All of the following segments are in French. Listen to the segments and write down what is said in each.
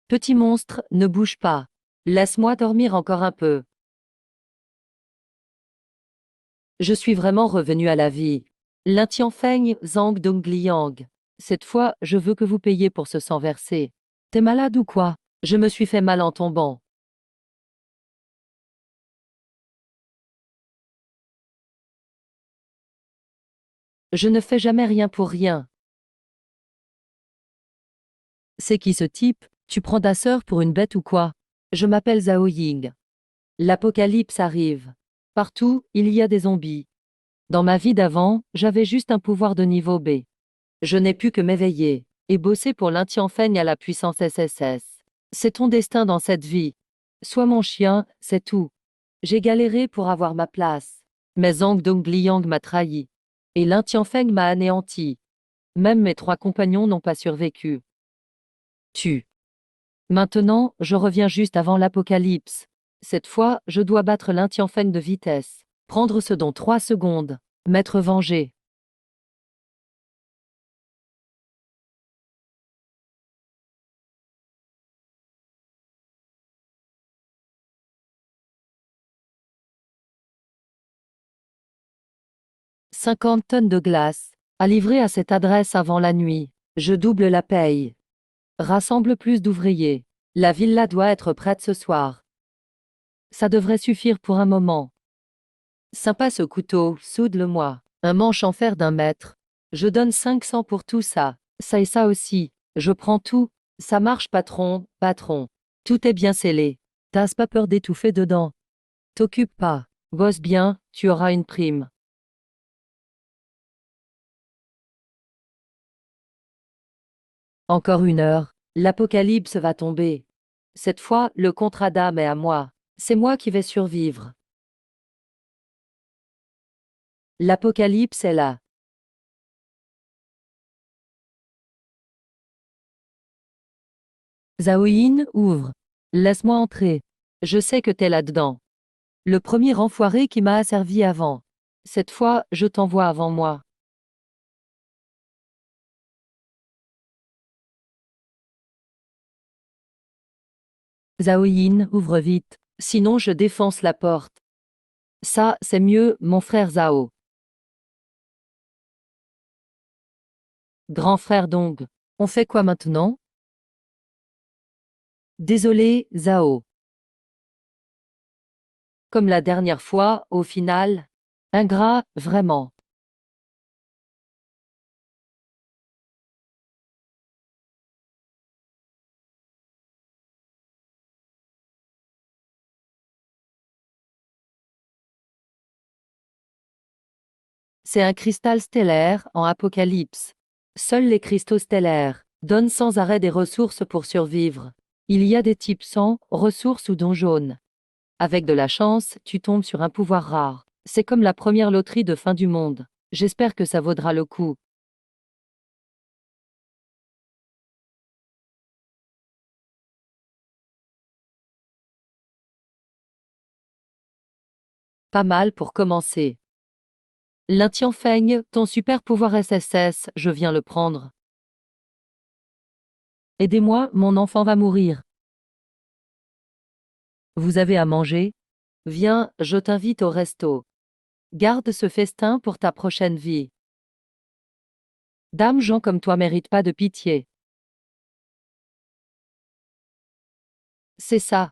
Petit monstre, ne bouge pas. Laisse-moi dormir encore un peu. Je suis vraiment revenu à la vie. L'Intianfeng Zhang Dongliang. Cette fois, je veux que vous payiez pour ce sang versé. T'es malade ou quoi? Je me suis fait mal en tombant. Je ne fais jamais rien pour rien. C'est qui ce type? Tu prends ta sœur pour une bête ou quoi? Je m'appelle Zhao Ying. L'apocalypse arrive. Partout, il y a des zombies. Dans ma vie d'avant, j'avais juste un pouvoir de niveau B. Je n'ai pu que m'éveiller et bosser pour l'Intianfeng à la puissance SSS. C'est ton destin dans cette vie. Sois mon chien, c'est tout. J'ai galéré pour avoir ma place. Mais Zhang Dongliang m'a trahi. Et l'Intianfeng m'a anéanti. Même mes 3 compagnons n'ont pas survécu. Maintenant, je reviens juste avant l'apocalypse. Cette fois, je dois battre l'Intianfeng de vitesse. Prendre ce dont 3 secondes. M'être vengé. « 50 tonnes de glace. À livrer à cette adresse avant la nuit. Je double la paye. Rassemble plus d'ouvriers. La villa doit être prête ce soir. Ça devrait suffire pour un moment. Sympa ce couteau, soude-le-moi. Un manche en fer d'1 mètre. Je donne 500 pour tout ça. Ça et ça aussi. Je prends tout. Ça marche, patron, patron. Tout est bien scellé. T'as pas peur d'étouffer dedans? T'occupe pas. Bosse bien, tu auras une prime. Encore 1 heure. L'apocalypse va tomber. Cette fois, le contrat d'âme est à moi. C'est moi qui vais survivre. L'apocalypse est là. Zhaoyin, ouvre. Laisse-moi entrer. Je sais que t'es là-dedans. Le premier enfoiré qui m'a asservi avant. Cette fois, je t'envoie avant moi. Zhaoyin, ouvre vite. Sinon je défonce la porte. Ça, c'est mieux, mon frère Zhao. Grand frère Dong. On fait quoi maintenant? Désolé, Zhao. Comme la dernière fois, au final. Ingrat, vraiment. C'est un cristal stellaire en apocalypse. Seuls les cristaux stellaires donnent sans arrêt des ressources pour survivre. Il y a des types sans ressources ou dons jaunes. Avec de la chance, tu tombes sur un pouvoir rare. C'est comme la première loterie de fin du monde. J'espère que ça vaudra le coup. Pas mal pour commencer. L'Intianfeng, ton super pouvoir SSS, je viens le prendre. Aidez-moi, mon enfant va mourir. Vous avez à manger? Viens, je t'invite au resto. Garde ce festin pour ta prochaine vie. Dame gens comme toi méritent pas de pitié. C'est ça.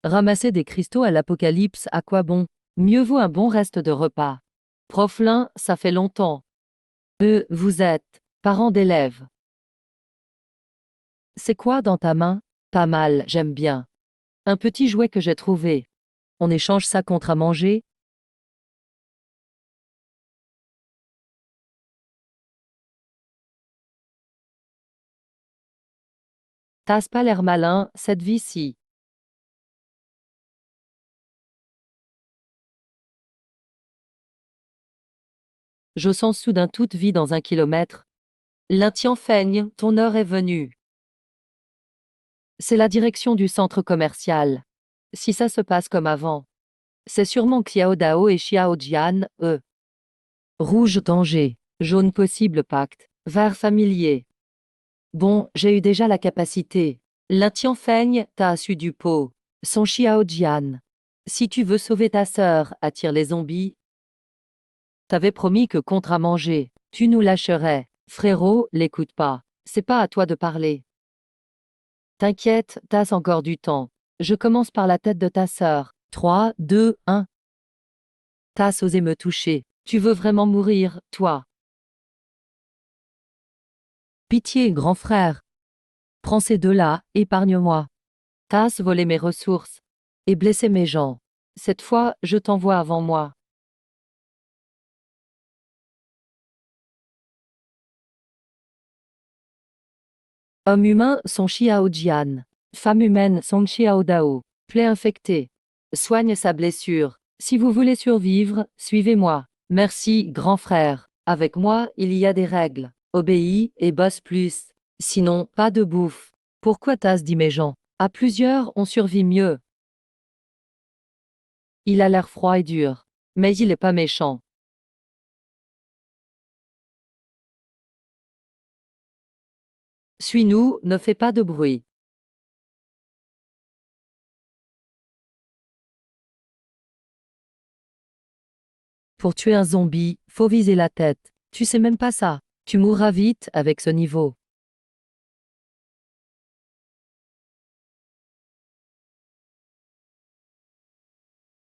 Ramasser des cristaux à l'apocalypse, à quoi bon? Mieux vaut un bon reste de repas. Proflin, ça fait longtemps. Vous êtes parent d'élèves. C'est quoi dans ta main? Pas mal, j'aime bien. Un petit jouet que j'ai trouvé. On échange ça contre à manger? T'as pas l'air malin, cette vie-ci. Je sens soudain toute vie dans 1 kilomètre. L'Intianfeng, ton heure est venue. C'est la direction du centre commercial. Si ça se passe comme avant. C'est sûrement Xiao Dao et Xiao Jian, eux. Rouge danger, jaune possible pacte, vert familier. Bon, j'ai eu déjà la capacité. L'intianfeigne t'a su du pot. Son Xiao Jian. Si tu veux sauver ta sœur, attire les zombies. T'avais promis que contre à manger, tu nous lâcherais. Frérot, l'écoute pas. C'est pas à toi de parler. T'inquiète, t'as encore du temps. Je commence par la tête de ta sœur. 3, 2, 1. T'as osé me toucher. Tu veux vraiment mourir, toi? Pitié, grand frère. Prends ces deux-là, épargne-moi. T'as volé mes ressources et blessé mes gens. Cette fois, je t'envoie avant moi. Homme humain, son Xiao Jian. Femme humaine, son Xiao Dao. Plaie infectée. Soigne sa blessure. Si vous voulez survivre, suivez-moi. Merci, grand frère. Avec moi, il y a des règles. Obéis et bosse plus. Sinon, pas de bouffe. Pourquoi t'as dit mes gens? À plusieurs, on survit mieux. Il a l'air froid et dur. Mais il est pas méchant. Suis-nous, ne fais pas de bruit. Pour tuer un zombie, faut viser la tête. Tu sais même pas ça. Tu mourras vite avec ce niveau.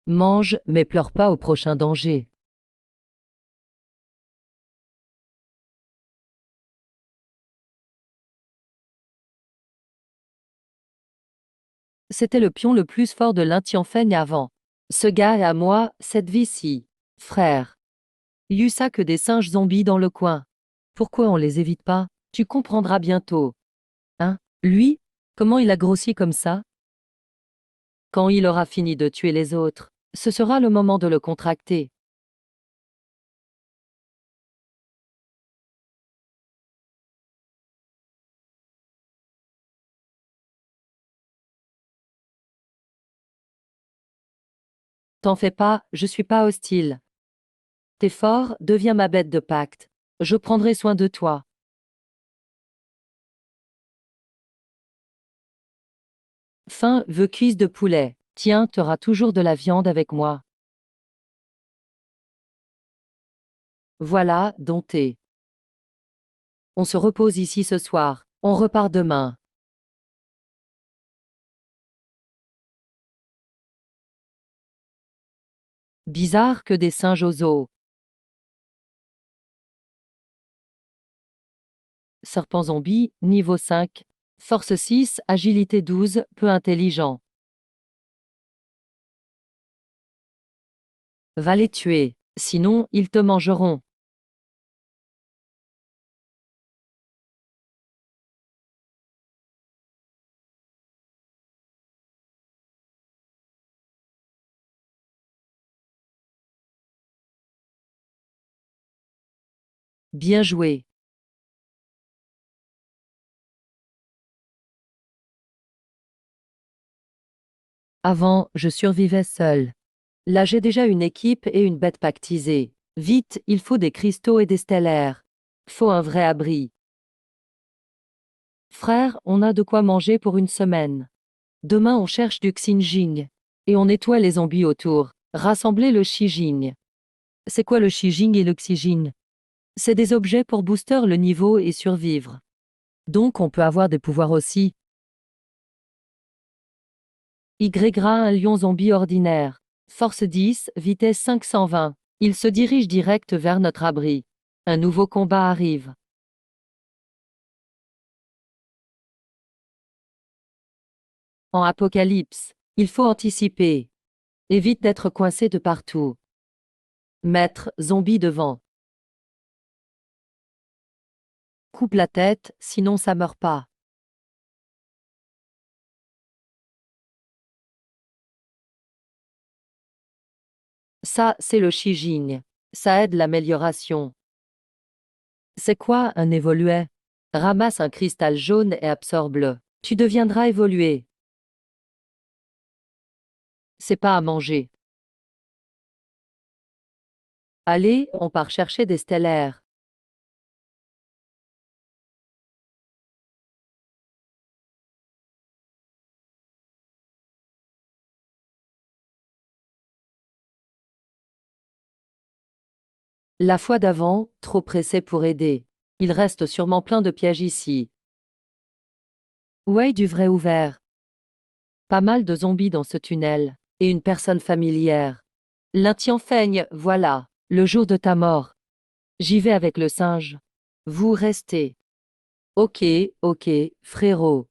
Mange, mais pleure pas au prochain danger. C'était le pion le plus fort de l'Intianfeigne avant. Ce gars et à moi, cette vie-ci. Frère. Il y eut ça que des singes zombies dans le coin. Pourquoi on les évite pas? Tu comprendras bientôt. Hein? Lui? Comment il a grossi comme ça? Quand il aura fini de tuer les autres, ce sera le moment de le contracter. T'en fais pas, je suis pas hostile. T'es fort, deviens ma bête de pacte. Je prendrai soin de toi. Faim veut cuisse de poulet. Tiens, t'auras toujours de la viande avec moi. Voilà, dompté. On se repose ici ce soir. On repart demain. Bizarre que des singes aux os. Serpent zombie, niveau 5. Force 6, agilité 12, peu intelligent. Va les tuer, sinon ils te mangeront. Bien joué. Avant, je survivais seul. Là j'ai déjà une équipe et une bête pactisée. Vite, il faut des cristaux et des stellaires. Faut un vrai abri. Frère, on a de quoi manger pour une semaine. Demain on cherche du Xinjing. Et on nettoie les zombies autour. Rassembler le Shijing. C'est quoi le Shijing et le Xijing? C'est des objets pour booster le niveau et survivre. Donc on peut avoir des pouvoirs aussi. Y un lion zombie ordinaire. Force 10, vitesse 520. Il se dirige direct vers notre abri. Un nouveau combat arrive. En apocalypse, il faut anticiper. Évite d'être coincé de partout. Mettre zombie devant. Coupe la tête, sinon ça meurt pas. Ça, c'est le Shijing. Ça aide l'amélioration. C'est quoi un évolué? Ramasse un cristal jaune et absorbe-le. Tu deviendras évolué. C'est pas à manger. Allez, on part chercher des stellaires. La fois d'avant, trop pressé pour aider. Il reste sûrement plein de pièges ici. Ouais, du vrai ouvert. Pas mal de zombies dans ce tunnel. Et une personne familière. L'Intianfeigne, voilà. Le jour de ta mort. J'y vais avec le singe. Vous restez. Ok, ok, frérot.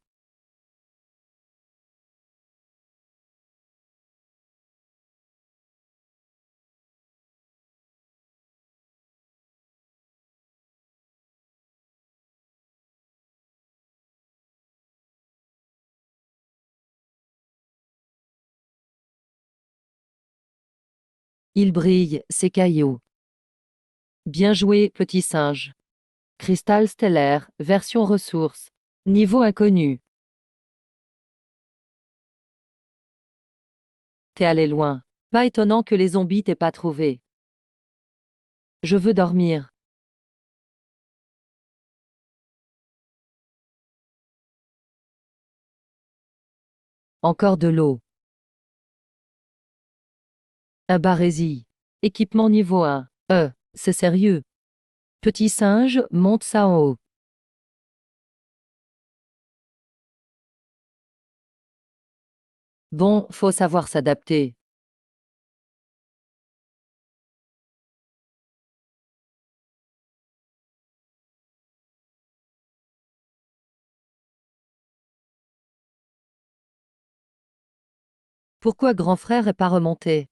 Il brille, ces cailloux. Bien joué, petit singe. Cristal stellaire, version ressources. Niveau inconnu. T'es allé loin. Pas étonnant que les zombies t'aient pas trouvé. Je veux dormir. Encore de l'eau. Un barésie. Équipement niveau 1. C'est sérieux. Petit singe, monte ça en haut. Bon, faut savoir s'adapter. Pourquoi grand frère est pas remonté?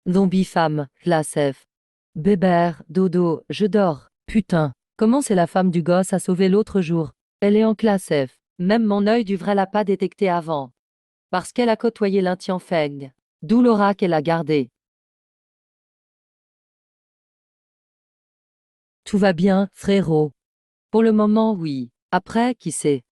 Zombie femme, classe F. Bébert, dodo, je dors. Putain, comment c'est la femme du gosse a sauvé l'autre jour? Elle est en classe F. Même mon œil du vrai l'a pas détecté avant. Parce qu'elle a côtoyé l'Intianfeng. D'où l'aura qu'elle a gardée. Tout va bien, frérot. Pour le moment, oui. Après, qui sait?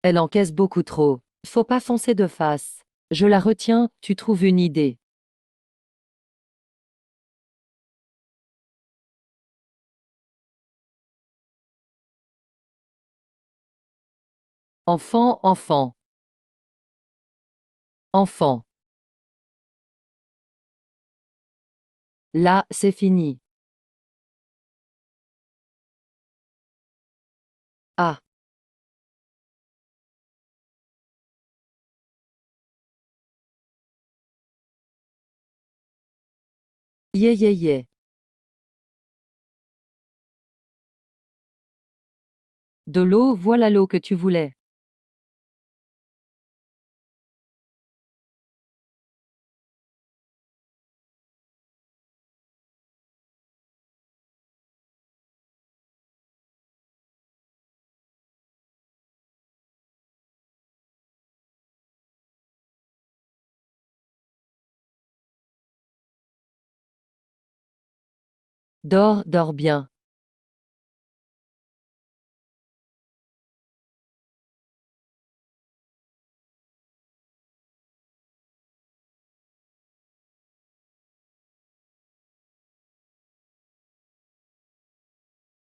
Elle encaisse beaucoup trop. Faut pas foncer de face. Je la retiens, tu trouves une idée. Enfant, enfant, enfant. Là, c'est fini. Ah, yé yé yé. De l'eau, voilà l'eau que tu voulais. Dors, dors bien.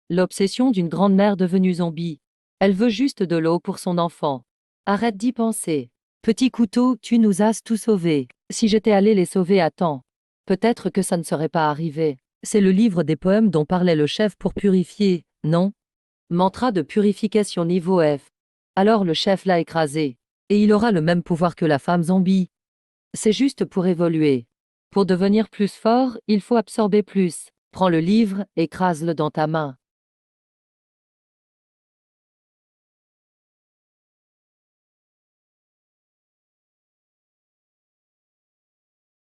L'obsession d'une grande-mère devenue zombie. Elle veut juste de l'eau pour son enfant. Arrête d'y penser. Petit couteau, tu nous as tout sauvés. Si j'étais allé les sauver à temps, peut-être que ça ne serait pas arrivé. C'est le livre des poèmes dont parlait le chef pour purifier, non? Mantra de purification niveau F. Alors le chef l'a écrasé. Et il aura le même pouvoir que la femme zombie. C'est juste pour évoluer. Pour devenir plus fort, il faut absorber plus. Prends le livre, écrase-le dans ta main.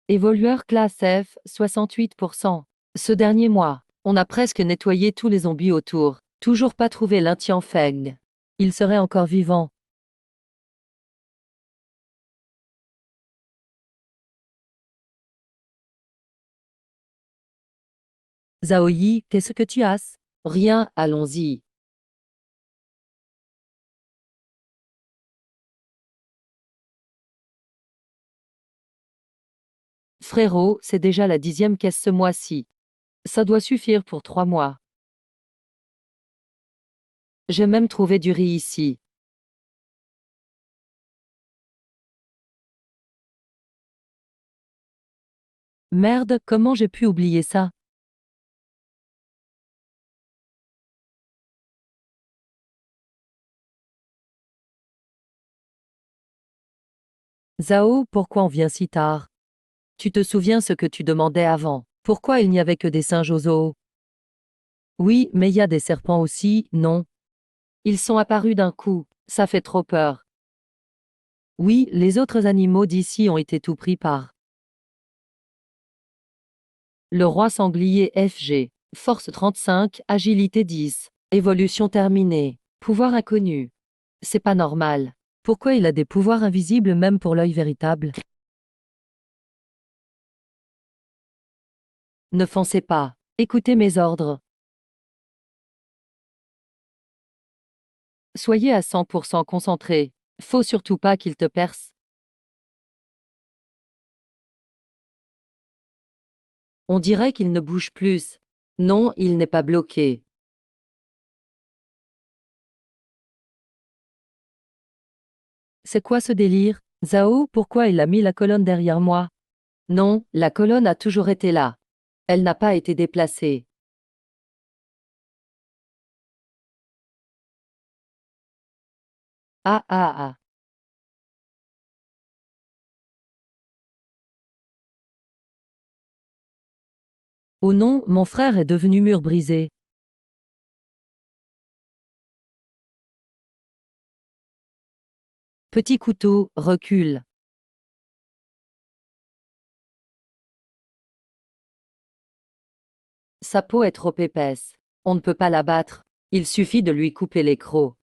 Évolueur classe F, 68%. Ce dernier mois, on a presque nettoyé tous les zombies autour. Toujours pas trouvé l'Intianfeng. Il serait encore vivant. Zaoyi, qu'est-ce que tu as? Rien, allons-y. Frérot, c'est déjà la 10e caisse ce mois-ci. Ça doit suffire pour 3 mois. J'ai même trouvé du riz ici. Merde, comment j'ai pu oublier ça? Zhao, pourquoi on vient si tard? Tu te souviens ce que tu demandais avant? Pourquoi il n'y avait que des singes au zoo? Oui, mais il y a des serpents aussi, non? Ils sont apparus d'un coup, ça fait trop peur. Oui, les autres animaux d'ici ont été tout pris par le roi sanglier FG. Force 35, agilité 10. Évolution terminée. Pouvoir inconnu. C'est pas normal. Pourquoi il a des pouvoirs invisibles même pour l'œil véritable? Ne foncez pas. Écoutez mes ordres. Soyez à 100% concentré. Faut surtout pas qu'il te perce. On dirait qu'il ne bouge plus. Non, il n'est pas bloqué. C'est quoi ce délire? Zhao, pourquoi il a mis la colonne derrière moi? Non, la colonne a toujours été là. Elle n'a pas été déplacée. Ah ah ah. Oh non, mon frère est devenu mur brisé. Petit couteau, recule. Sa peau est trop épaisse. On ne peut pas la battre. Il suffit de lui couper les crocs.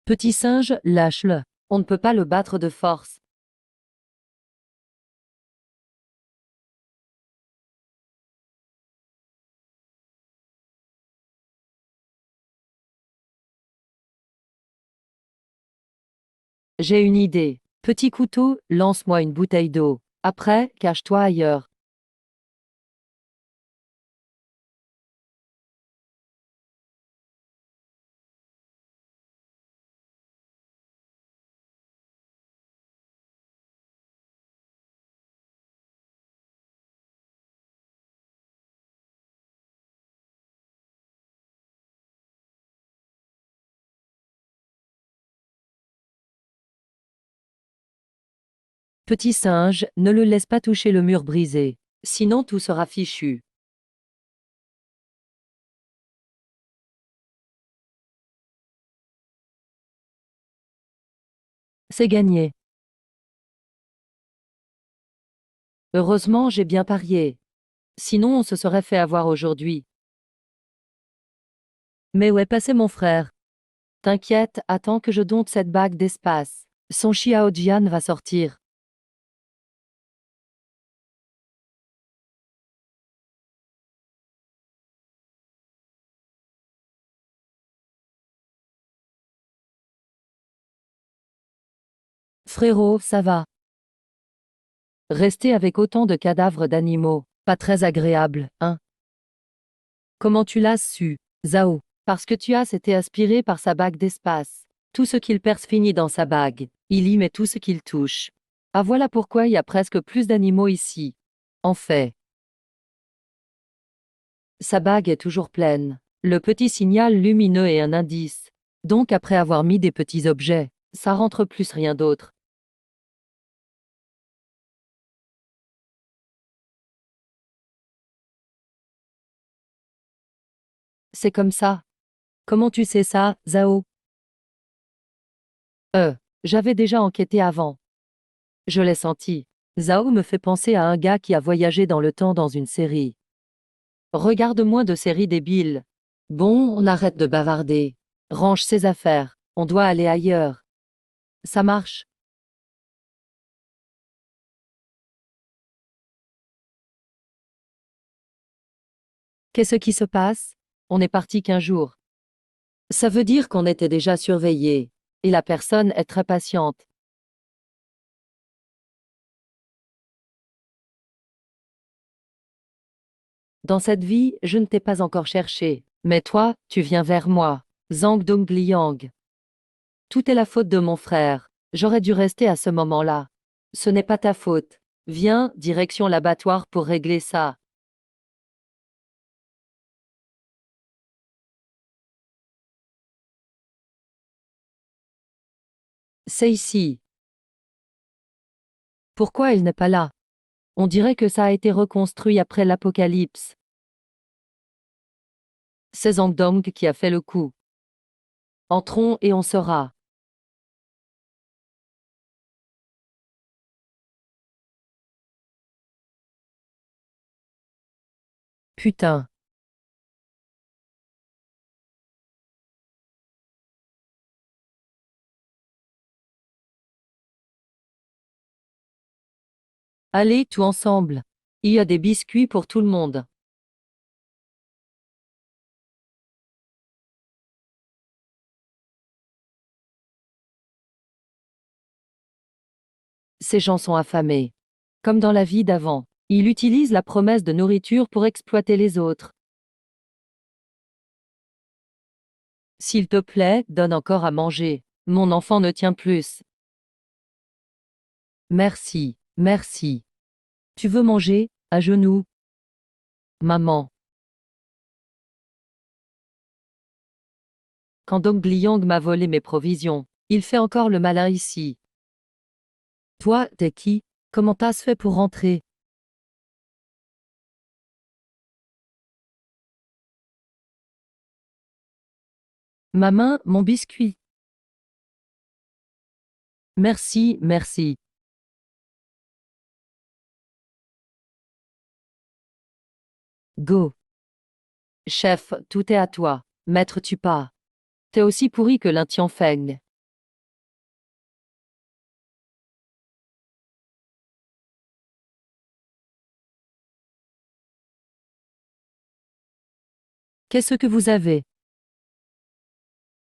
Petit singe, lâche-le. On ne peut pas le battre de force. J'ai une idée. Petit couteau, lance-moi une bouteille d'eau. Après, cache-toi ailleurs. Petit singe, ne le laisse pas toucher le mur brisé. Sinon tout sera fichu. C'est gagné. Heureusement, j'ai bien parié. Sinon on se serait fait avoir aujourd'hui. Mais où est passé mon frère? T'inquiète, attends que je dompte cette bague d'espace. Son Xiao Jian va sortir. Frérot, ça va. Rester avec autant de cadavres d'animaux, pas très agréable, hein? Comment tu l'as su, Zhao? Parce que tu as été aspiré par sa bague d'espace. Tout ce qu'il perce finit dans sa bague. Il y met tout ce qu'il touche. Ah voilà pourquoi il y a presque plus d'animaux ici. En fait, sa bague est toujours pleine. Le petit signal lumineux est un indice. Donc après avoir mis des petits objets, ça rentre plus rien d'autre. C'est comme ça. Comment tu sais ça, Zhao? Euh, j'avais déjà enquêté avant. Je l'ai senti. Zhao me fait penser à un gars qui a voyagé dans le temps dans une série. Regarde moins de séries débiles. Bon, on arrête de bavarder. Range ses affaires. On doit aller ailleurs. Ça marche. Qu'est-ce qui se passe? On n'est parti qu'un jour. Ça veut dire qu'on était déjà surveillé. Et la personne est très patiente. Dans cette vie, je ne t'ai pas encore cherché. Mais toi, tu viens vers moi. Zhang Dongliang. Tout est la faute de mon frère. J'aurais dû rester à ce moment-là. Ce n'est pas ta faute. Viens, direction l'abattoir pour régler ça. C'est ici. Pourquoi il n'est pas là? On dirait que ça a été reconstruit après l'apocalypse. C'est Zhang Dong qui a fait le coup. Entrons et on saura. Putain. Allez, tout ensemble. Il y a des biscuits pour tout le monde. Ces gens sont affamés. Comme dans la vie d'avant. Il utilise la promesse de nourriture pour exploiter les autres. S'il te plaît, donne encore à manger. Mon enfant ne tient plus. Merci, merci. Tu veux manger? À genoux. Maman. Quand Dong Liang m'a volé mes provisions, il fait encore le malin ici. Toi, t'es qui? Comment t'as fait pour rentrer? Ma main, mon biscuit. Merci, merci. Go. Chef, tout est à toi. Maître tue pas. T'es aussi pourri que l'un Feng. Qu'est-ce que vous avez?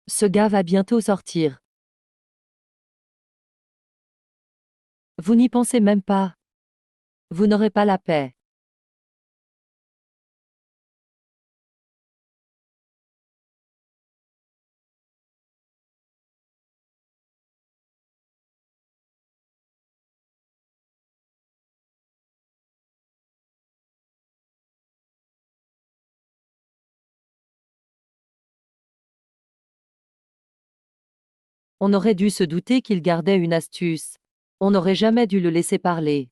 Ce gars va bientôt sortir. Vous n'y pensez même pas. Vous n'aurez pas la paix. On aurait dû se douter qu'il gardait une astuce. On n'aurait jamais dû le laisser parler.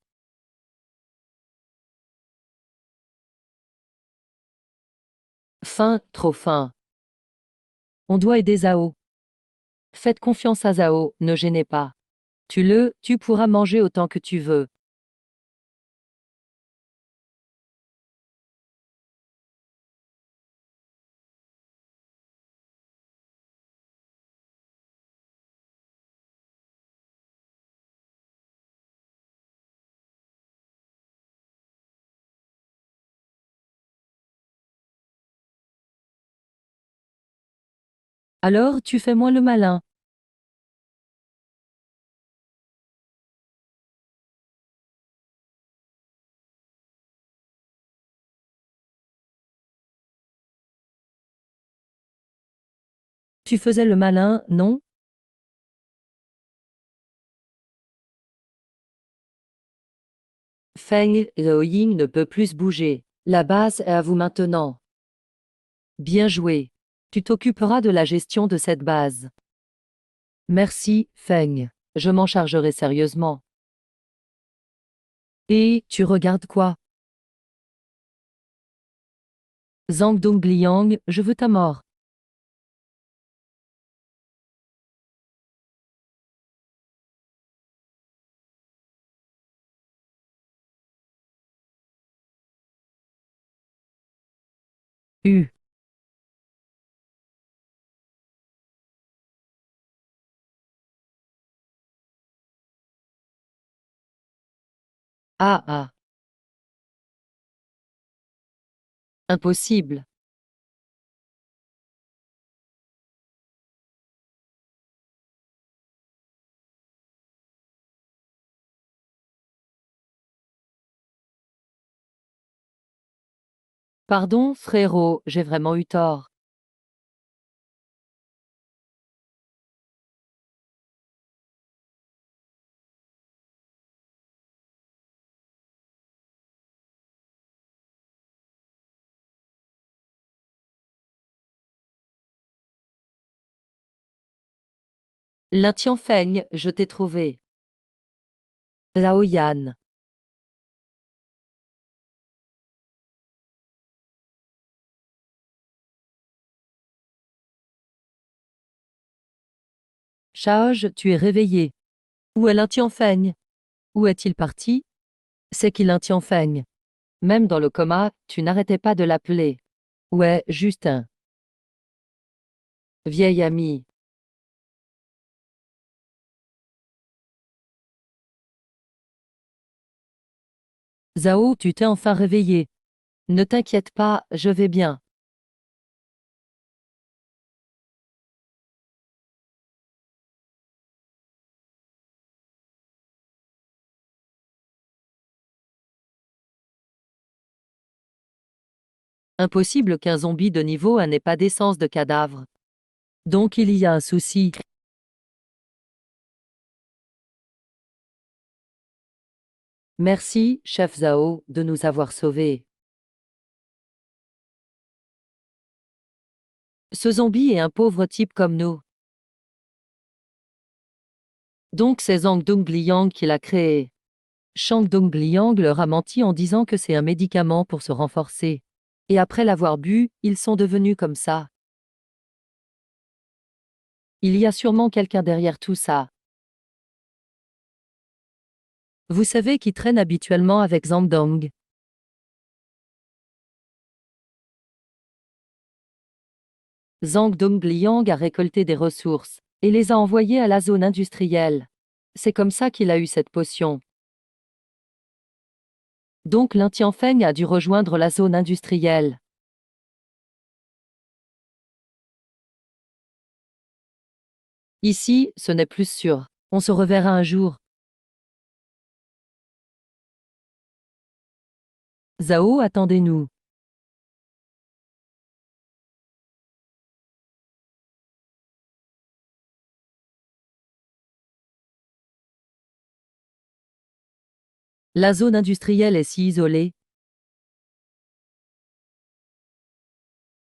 Fin, trop fin. On doit aider Zhao. Faites confiance à Zhao, ne gênez pas. Tu pourras manger autant que tu veux. Alors tu fais moins le malin. Tu faisais le malin, non? Feng Zhaoying ne peut plus bouger. La base est à vous maintenant. Bien joué. Tu t'occuperas de la gestion de cette base. Merci, Feng. Je m'en chargerai sérieusement. Et, tu regardes quoi? Zhang Dongliang, je veux ta mort. U. Ah ah. Impossible. Pardon, frérot, j'ai vraiment eu tort. L'Intian-Feigne, je t'ai trouvé. Lao Yan. Shaoj, tu es réveillé. Où est l'Intian-Feigne? Où est-il parti? C'est qui l'Intian-Feigne? Même dans le coma, tu n'arrêtais pas de l'appeler. Ouais, Justin. Vieil ami. Zhao, tu t'es enfin réveillé. Ne t'inquiète pas, je vais bien. Impossible qu'un zombie de niveau 1 n'ait pas d'essence de cadavre. Donc il y a un souci. Merci, chef Zhao, de nous avoir sauvés. Ce zombie est un pauvre type comme nous. Donc c'est Zhang Dongliang qui l'a créé. Shang Dongliang leur a menti en disant que c'est un médicament pour se renforcer. Et après l'avoir bu, ils sont devenus comme ça. Il y a sûrement quelqu'un derrière tout ça. Vous savez qui traîne habituellement avec Zhang Dong? Zhang Dongliang a récolté des ressources et les a envoyées à la zone industrielle. C'est comme ça qu'il a eu cette potion. Donc l'Intian-Feigne a dû rejoindre la zone industrielle. Ici, ce n'est plus sûr. On se reverra un jour. Zhao, attendez-nous. La zone industrielle est si isolée.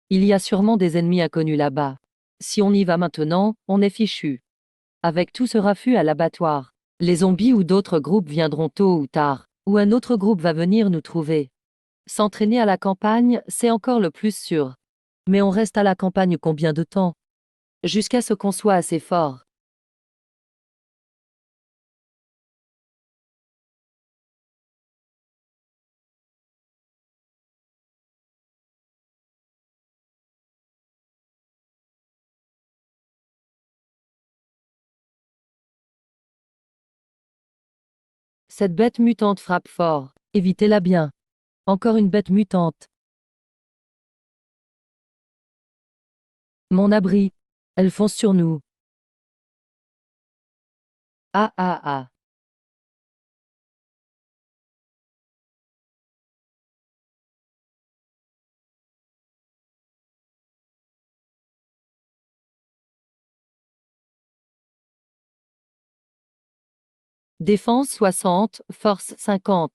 Il y a sûrement des ennemis inconnus là-bas. Si on y va maintenant, on est fichu. Avec tout ce raffut à l'abattoir, les zombies ou d'autres groupes viendront tôt ou tard, ou un autre groupe va venir nous trouver. S'entraîner à la campagne, c'est encore le plus sûr. Mais on reste à la campagne combien de temps? Jusqu'à ce qu'on soit assez fort. Cette bête mutante frappe fort. Évitez-la bien. Encore une bête mutante. Mon abri. Elle fonce sur nous. Ah ah ah. Défense 60, force 50.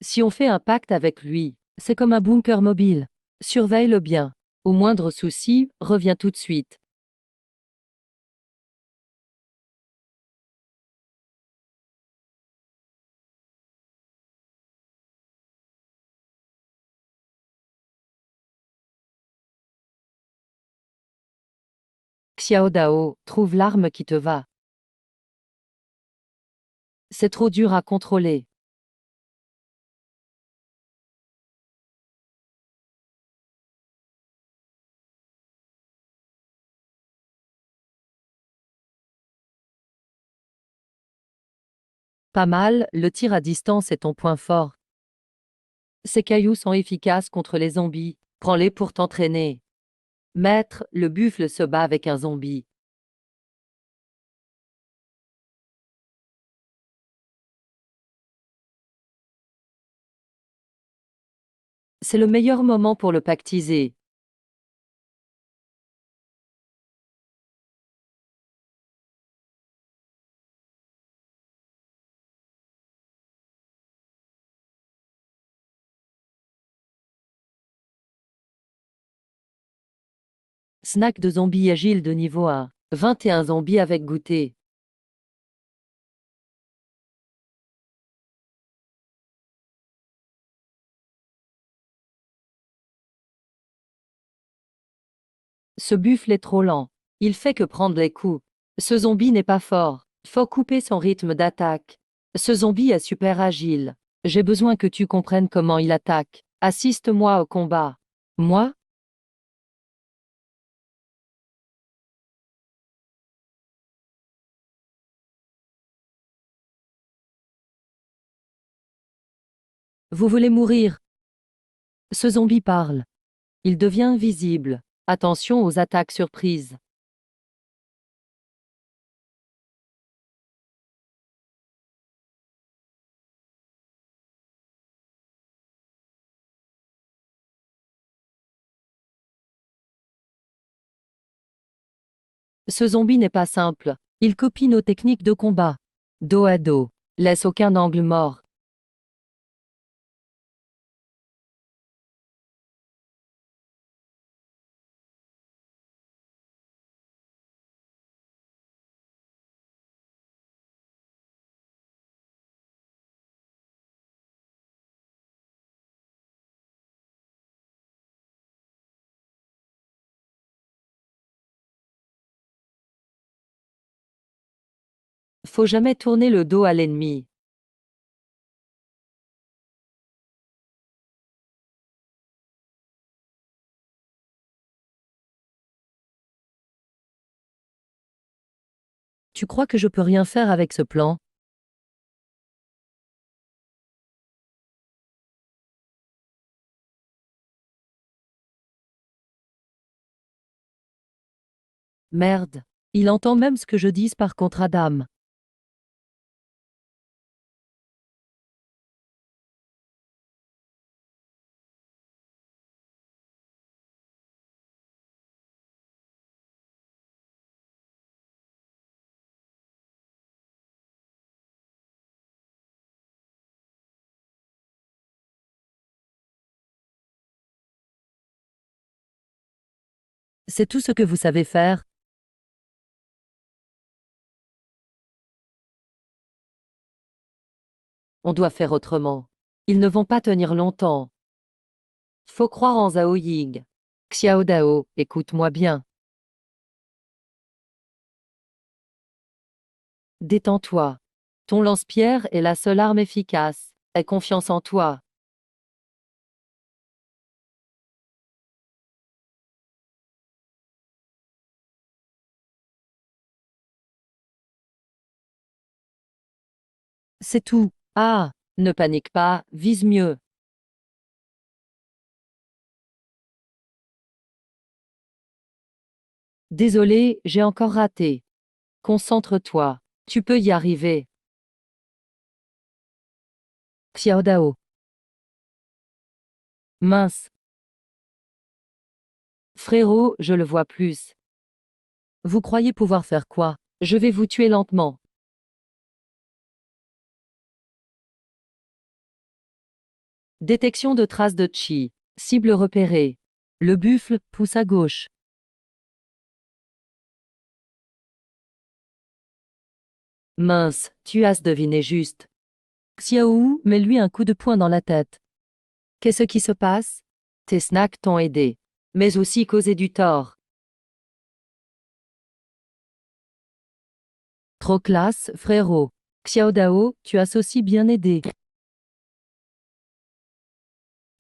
Si on fait un pacte avec lui, c'est comme un bunker mobile. Surveille-le bien. Au moindre souci, reviens tout de suite. Xiao Dao, trouve l'arme qui te va. C'est trop dur à contrôler. Pas mal, le tir à distance est ton point fort. Ces cailloux sont efficaces contre les zombies. Prends-les pour t'entraîner. Maître, le buffle se bat avec un zombie. C'est le meilleur moment pour le pactiser. Snack de zombie agile de niveau 1. 21 zombies avec goûter. Ce buffle est trop lent. Il fait que prendre les coups. Ce zombie n'est pas fort. Faut couper son rythme d'attaque. Ce zombie est super agile. J'ai besoin que tu comprennes comment il attaque. Assiste-moi au combat. Moi? Vous voulez mourir? Ce zombie parle. Il devient invisible. Attention aux attaques surprises. Ce zombie n'est pas simple. Il copie nos techniques de combat. Dos à dos. Laisse aucun angle mort. Faut jamais tourner le dos à l'ennemi. Tu crois que je peux rien faire avec ce plan? Merde. Il entend même ce que je dis par contre Adam. C'est tout ce que vous savez faire? On doit faire autrement. Ils ne vont pas tenir longtemps. Faut croire en Zhao Ying. Xiao Dao, écoute-moi bien. Détends-toi. Ton lance-pierre est la seule arme efficace. Aie confiance en toi. C'est tout. Ah, ne panique pas, vise mieux. Désolé, j'ai encore raté. Concentre-toi. Tu peux y arriver. Xiao Dao. Mince. Frérot, je le vois plus. Vous croyez pouvoir faire quoi? Je vais vous tuer lentement. Détection de traces de chi. Cible repérée. Le buffle pousse à gauche. Mince, tu as deviné juste. Xiaowu, mets-lui un coup de poing dans la tête. Qu'est-ce qui se passe? Tes snacks t'ont aidé, mais aussi causé du tort. Trop classe, frérot. Xiao Dao, tu as aussi bien aidé.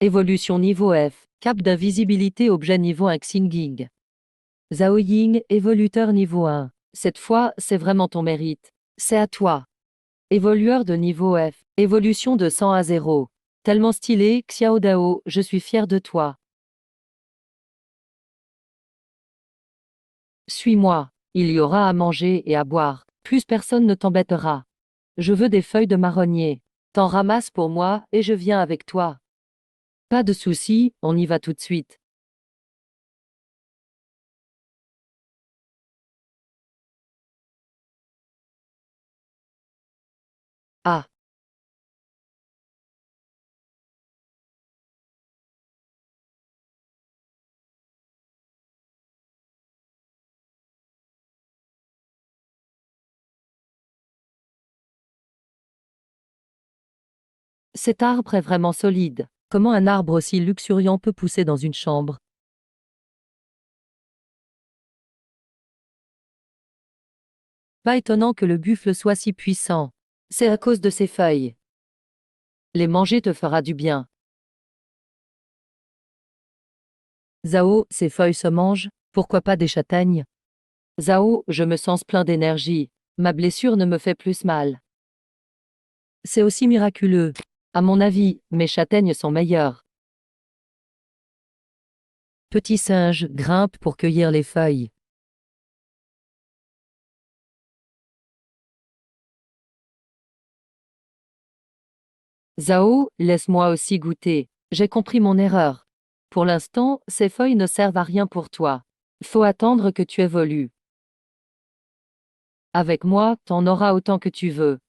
Évolution niveau F. Cap d'invisibilité objet niveau 1 Xinging. Zhao Ying, évoluteur niveau 1. Cette fois, c'est vraiment ton mérite. C'est à toi. Évolueur de niveau F. Évolution de 100 à 0. Tellement stylé, Xiao Dao, je suis fier de toi. Suis-moi. Il y aura à manger et à boire. Plus personne ne t'embêtera. Je veux des feuilles de marronnier. T'en ramasses pour moi et je viens avec toi. Pas de souci, on y va tout de suite. Ah, cet arbre est vraiment solide. Comment un arbre aussi luxuriant peut pousser dans une chambre? Pas étonnant que le buffle soit si puissant. C'est à cause de ses feuilles. Les manger te fera du bien. Zao, ces feuilles se mangent, pourquoi pas des châtaignes? Zao, je me sens plein d'énergie. Ma blessure ne me fait plus mal. C'est aussi miraculeux. À mon avis, mes châtaignes sont meilleures. Petit singe grimpe pour cueillir les feuilles. Zao, laisse-moi aussi goûter. J'ai compris mon erreur. Pour l'instant, ces feuilles ne servent à rien pour toi. Faut attendre que tu évolues. Avec moi, t'en auras autant que tu veux.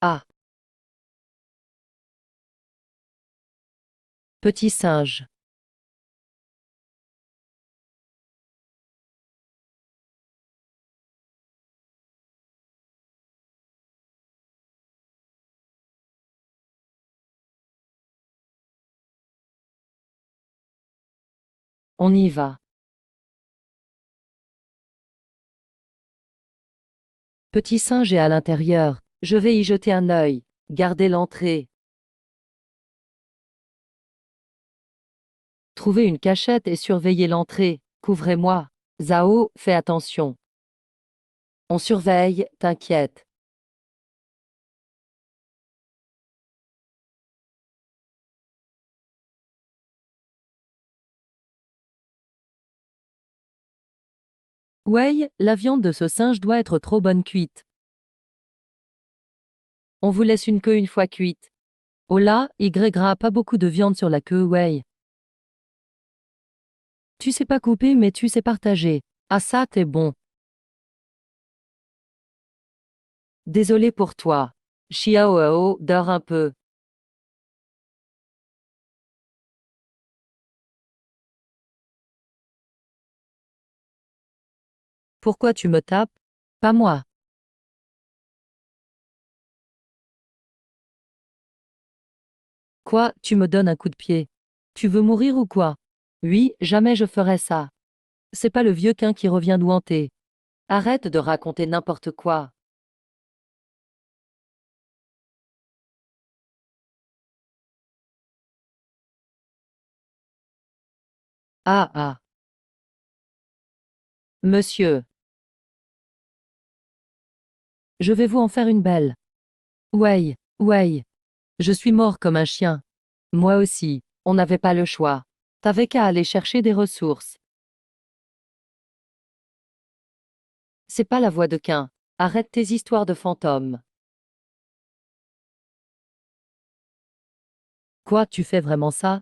Ah, petit singe. On y va. Petit singe est à l'intérieur. Je vais y jeter un œil. Gardez l'entrée. Trouvez une cachette et surveillez l'entrée. Couvrez-moi. Zao, fais attention. On surveille, t'inquiète. Ouais, la viande de ce singe doit être trop bonne cuite. On vous laisse une queue une fois cuite. Oh là, Y gras pas beaucoup de viande sur la queue, ouais. Tu sais pas couper mais tu sais partager. Ah ça, t'es bon. Désolé pour toi. Chiaoao, dors un peu. Pourquoi tu me tapes? Pas moi. Quoi, tu me donnes un coup de pied? Tu veux mourir ou quoi? Oui, jamais je ferais ça. C'est pas le vieux quin qui revient nous hanter. Arrête de raconter n'importe quoi. Ah ah. Monsieur, je vais vous en faire une belle. Ouais, ouais. Je suis mort comme un chien. Moi aussi, on n'avait pas le choix. T'avais qu'à aller chercher des ressources. C'est pas la voix de Quin. Arrête tes histoires de fantômes. Quoi, tu fais vraiment ça?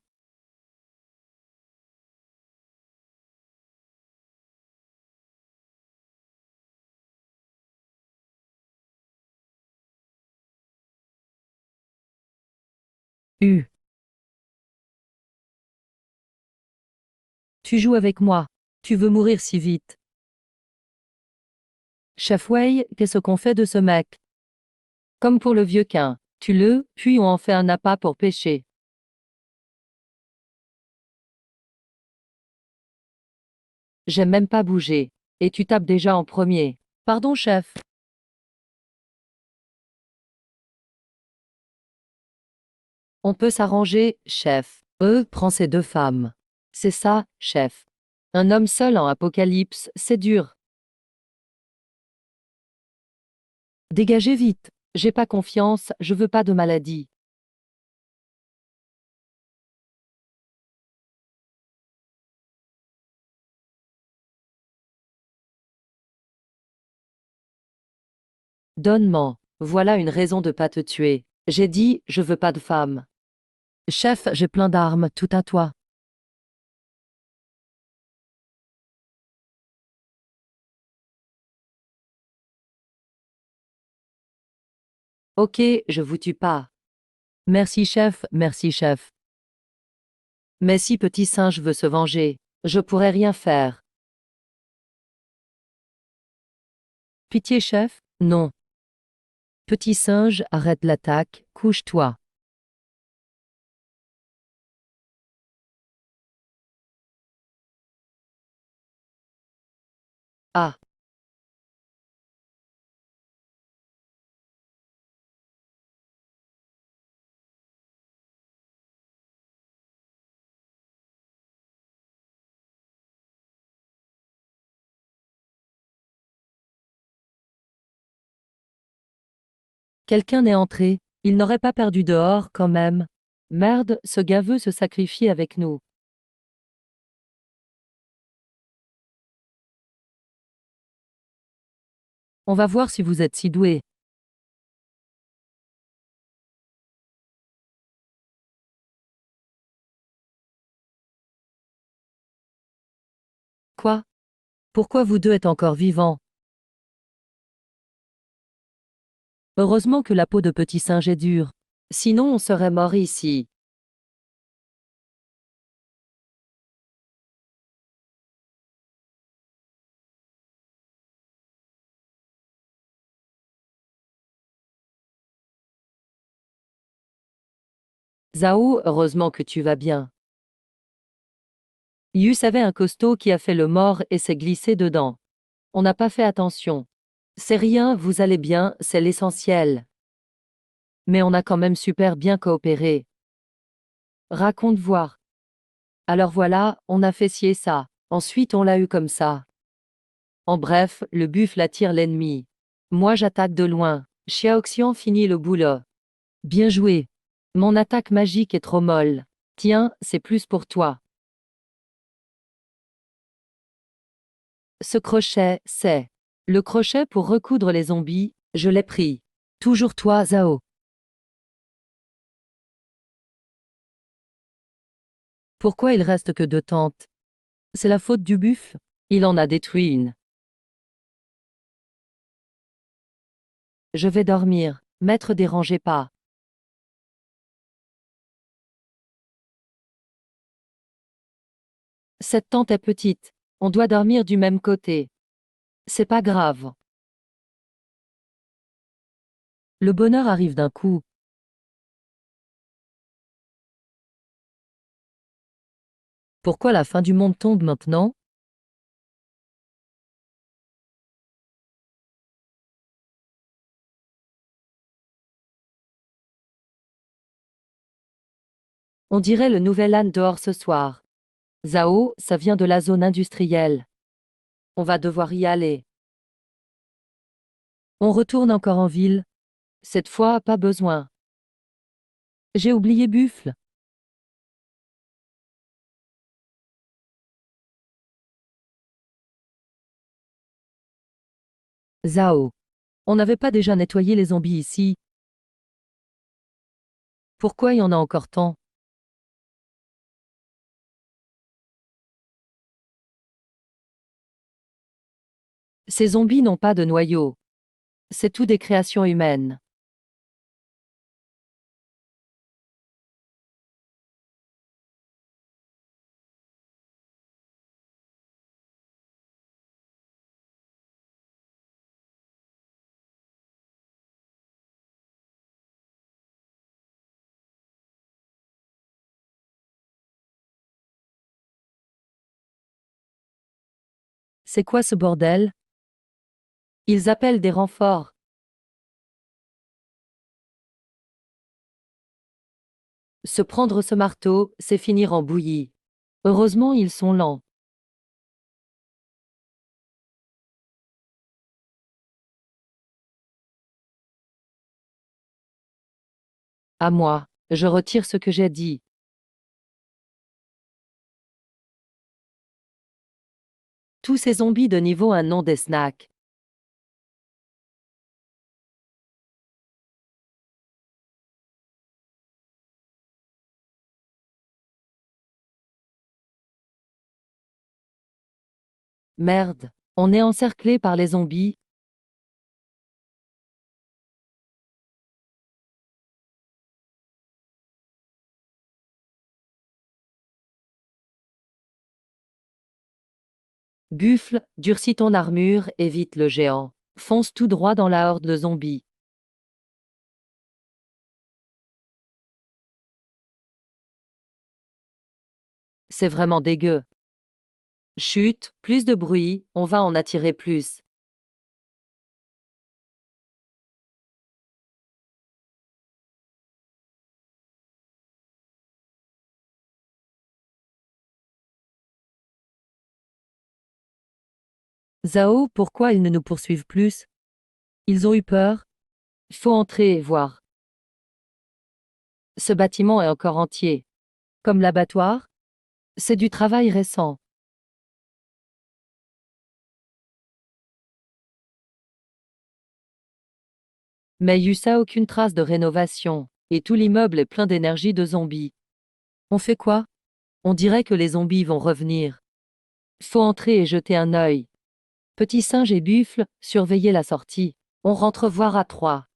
Tu joues avec moi. Tu veux mourir si vite. Chef Wei, qu'est-ce qu'on fait de ce mec? Comme pour le vieux Quin. Tue-le, puis on en fait un appât pour pêcher. J'aime même pas bouger. Et tu tapes déjà en premier. Pardon, chef. On peut s'arranger, chef. Prends ces deux femmes. C'est ça, chef. Un homme seul en apocalypse, c'est dur. Dégagez vite. J'ai pas confiance, je veux pas de maladie. Donne-moi. Voilà une raison de pas te tuer. J'ai dit, je veux pas de femme. Chef, j'ai plein d'armes, tout à toi. Ok, je vous tue pas. Merci chef, merci chef. Mais si Petit Singe veut se venger, je pourrais rien faire. Pitié chef? Non. Petit Singe, arrête l'attaque, couche-toi. Ah, quelqu'un est entré. Il n'aurait pas perdu dehors, quand même. Merde, ce gars veut se sacrifier avec nous. On va voir si vous êtes si doué. Quoi? Pourquoi vous deux êtes encore vivants? Heureusement que la peau de Petit Singe est dure. Sinon on serait mort ici. Zao, heureusement que tu vas bien. Yus avait un costaud qui a fait le mort et s'est glissé dedans. On n'a pas fait attention. C'est rien, vous allez bien, c'est l'essentiel. Mais on a quand même super bien coopéré. Raconte voir. Alors voilà, on a fait ci et ça. Ensuite on l'a eu comme ça. En bref, le buffle attire l'ennemi. Moi j'attaque de loin. Xiaoxian finit le boulot. Bien joué. Mon attaque magique est trop molle. Tiens, c'est plus pour toi. Ce crochet, c'est le crochet pour recoudre les zombies, je l'ai pris. Toujours toi, Zao. Pourquoi il reste que deux tentes? C'est la faute du buffle? Il en a détruit une. Je vais dormir. Maître, dérangez pas. Cette tente est petite. On doit dormir du même côté. C'est pas grave. Le bonheur arrive d'un coup. Pourquoi la fin du monde tombe maintenant? On dirait le nouvel âne dehors ce soir. Zao, ça vient de la zone industrielle. On va devoir y aller. On retourne encore en ville. Cette fois, pas besoin. J'ai oublié Buffle. Zao. On n'avait pas déjà nettoyé les zombies ici. Pourquoi il y en a encore tant? Ces zombies n'ont pas de noyau. C'est tout des créations humaines. C'est quoi ce bordel? Ils appellent des renforts. Se prendre ce marteau, c'est finir en bouillie. Heureusement, ils sont lents. À moi. Je retire ce que j'ai dit. Tous ces zombies de niveau 1 n'ont des snacks. Merde, on est encerclé par les zombies. Buffle, durcis ton armure, évite le géant. Fonce tout droit dans la horde de zombies. C'est vraiment dégueu. Chut, plus de bruit, on va en attirer plus. Zhao, pourquoi ils ne nous poursuivent plus? Ils ont eu peur? Faut entrer et voir. Ce bâtiment est encore entier. Comme l'abattoir? C'est du travail récent. Mais Yusa aucune trace de rénovation, et tout l'immeuble est plein d'énergie de zombies. On fait quoi? On dirait que les zombies vont revenir. Faut entrer et jeter un œil. Petit singe et buffle, surveillez la sortie. On rentre voir à trois.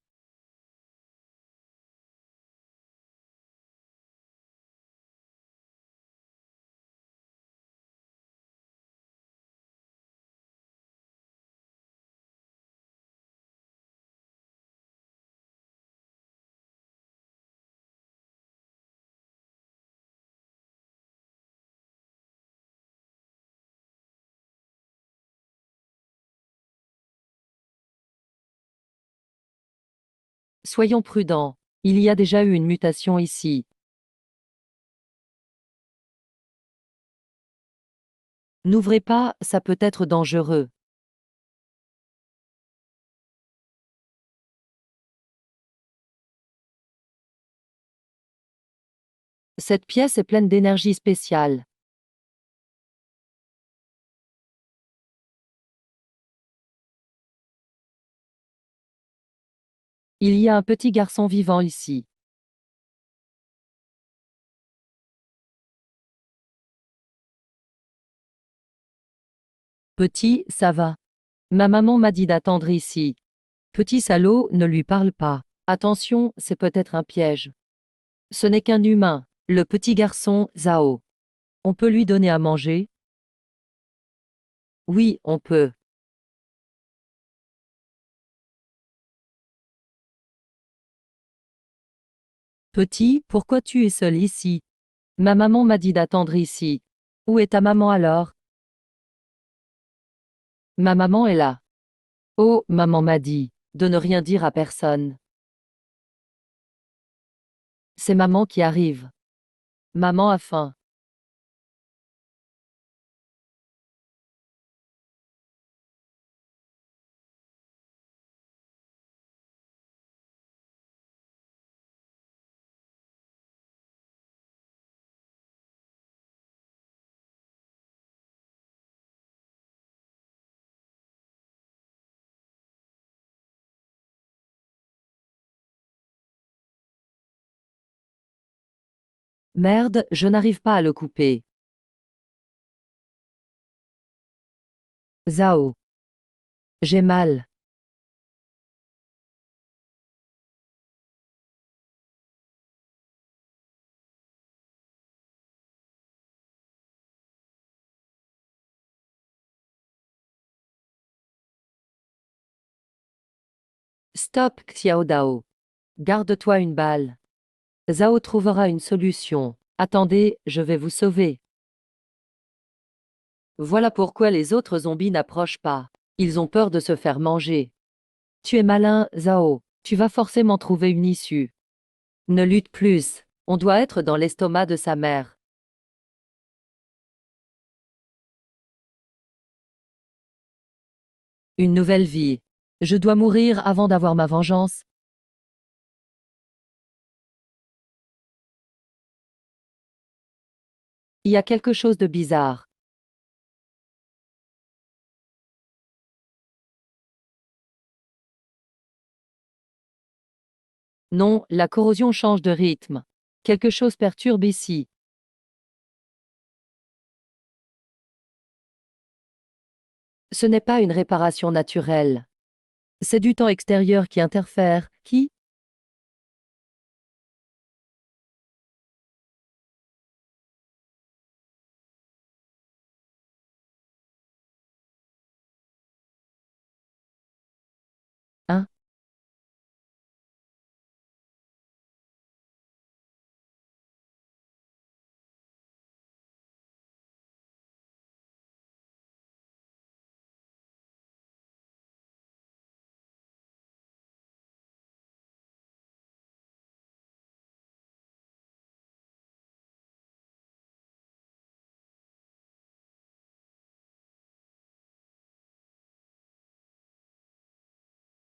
Soyons prudents. Il y a déjà eu une mutation ici. N'ouvrez pas, ça peut être dangereux. Cette pièce est pleine d'énergie spéciale. Il y a un petit garçon vivant ici. Petit, ça va. Ma maman m'a dit d'attendre ici. Petit salaud, ne lui parle pas. Attention, c'est peut-être un piège. Ce n'est qu'un humain, le petit garçon, Zhao. On peut lui donner à manger? Oui, on peut. Petit, pourquoi tu es seul ici? Ma maman m'a dit d'attendre ici. Où est ta maman alors? Ma maman est là. Oh, maman m'a dit de ne rien dire à personne. C'est maman qui arrive. Maman a faim. Merde, je n'arrive pas à le couper. Zhao. J'ai mal. Stop, Xiao Dao. Garde-toi une balle. Zhao trouvera une solution. Attendez, je vais vous sauver. Voilà pourquoi les autres zombies n'approchent pas. Ils ont peur de se faire manger. Tu es malin, Zhao. Tu vas forcément trouver une issue. Ne lutte plus. On doit être dans l'estomac de sa mère. Une nouvelle vie. Je dois mourir avant d'avoir ma vengeance. Il y a quelque chose de bizarre. Non, la corrosion change de rythme. Quelque chose perturbe ici. Ce n'est pas une réparation naturelle. C'est du temps extérieur qui interfère, qui? Hein?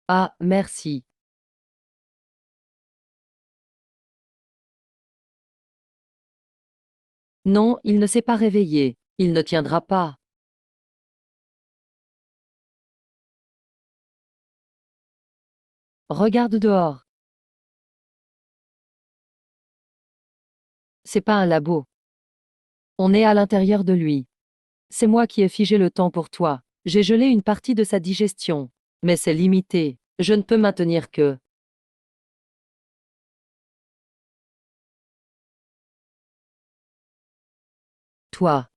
Ah, merci. Non, il ne s'est pas réveillé. Il ne tiendra pas. Regarde dehors. C'est pas un labo. On est à l'intérieur de lui. C'est moi qui ai figé le temps pour toi. J'ai gelé une partie de sa digestion. Mais c'est limité. Je ne peux maintenir que toi.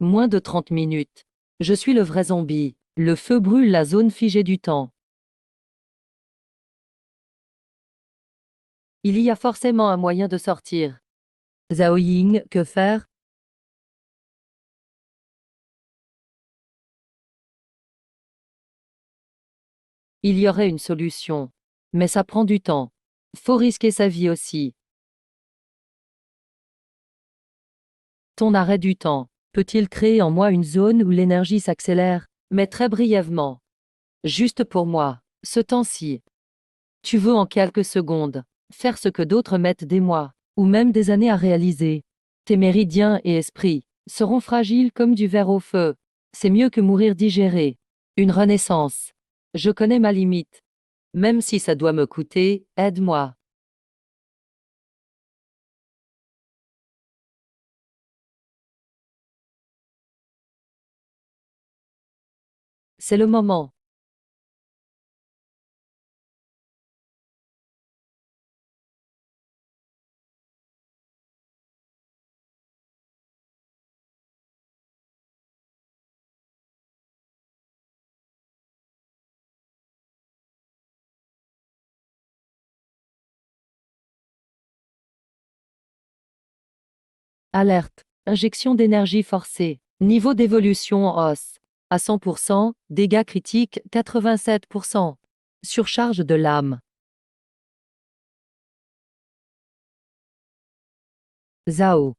Moins de 30 minutes. Je suis le vrai zombie. Le feu brûle la zone figée du temps. Il y a forcément un moyen de sortir. Zhao Ying, que faire? Il y aurait une solution. Mais ça prend du temps. Faut risquer sa vie aussi. Ton arrêt du temps peut-il créer en moi une zone où l'énergie s'accélère, mais très brièvement? Juste pour moi, ce temps-ci. Tu veux en quelques secondes faire ce que d'autres mettent des mois, ou même des années à réaliser. Tes méridiens et esprits seront fragiles comme du verre au feu. C'est mieux que mourir digéré. Une renaissance. Je connais ma limite. Même si ça doit me coûter, aide-moi. C'est le moment. Alerte. Injection d'énergie forcée. Niveau d'évolution en hausse. À 100%, dégâts critiques 87%. Surcharge de l'âme. Zao.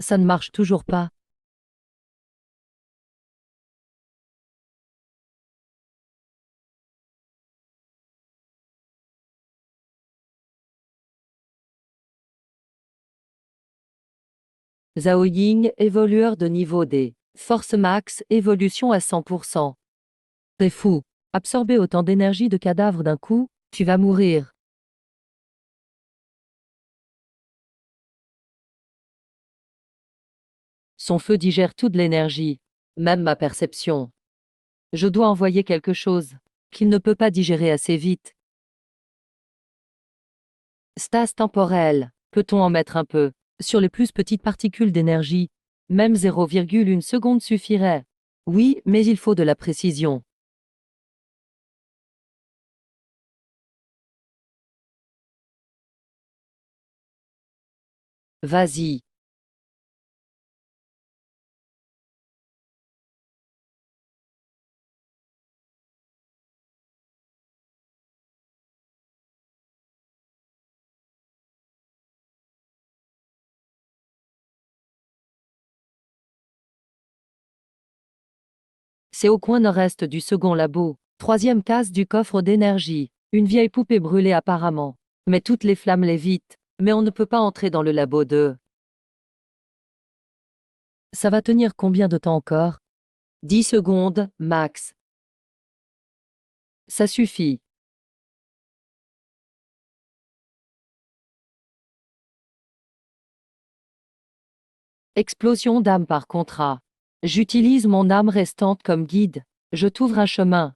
Ça ne marche toujours pas. Zhao Ying, évolueur de niveau D. Force max, évolution à 100%. T'es fou. Absorber autant d'énergie de cadavre d'un coup, tu vas mourir. Son feu digère toute l'énergie, même ma perception. Je dois envoyer quelque chose qu'il ne peut pas digérer assez vite. Stase temporelle. Peut-on en mettre un peu sur les plus petites particules d'énergie? Même 0,1 seconde suffirait. Oui, mais il faut de la précision. Vas-y. C'est au coin nord-est du second labo. Troisième case du coffre d'énergie. Une vieille poupée brûlée apparemment. Mais toutes les flammes l'évitent. Mais on ne peut pas entrer dans le labo de... Ça va tenir combien de temps encore? 10 secondes, max. Ça suffit. Explosion d'âme par contrat. J'utilise mon âme restante comme guide. Je t'ouvre un chemin.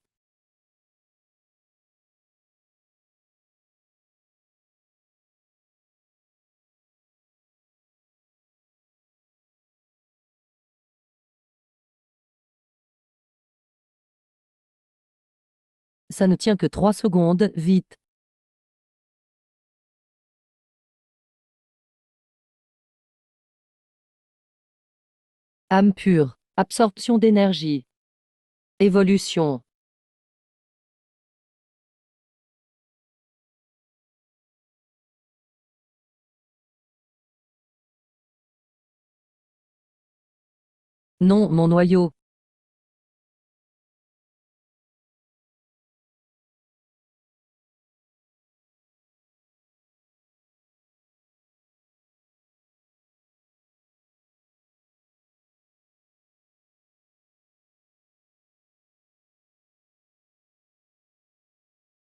Ça ne tient que 3 secondes, vite. Âme pure. Absorption d'énergie. Évolution. Non, mon noyau.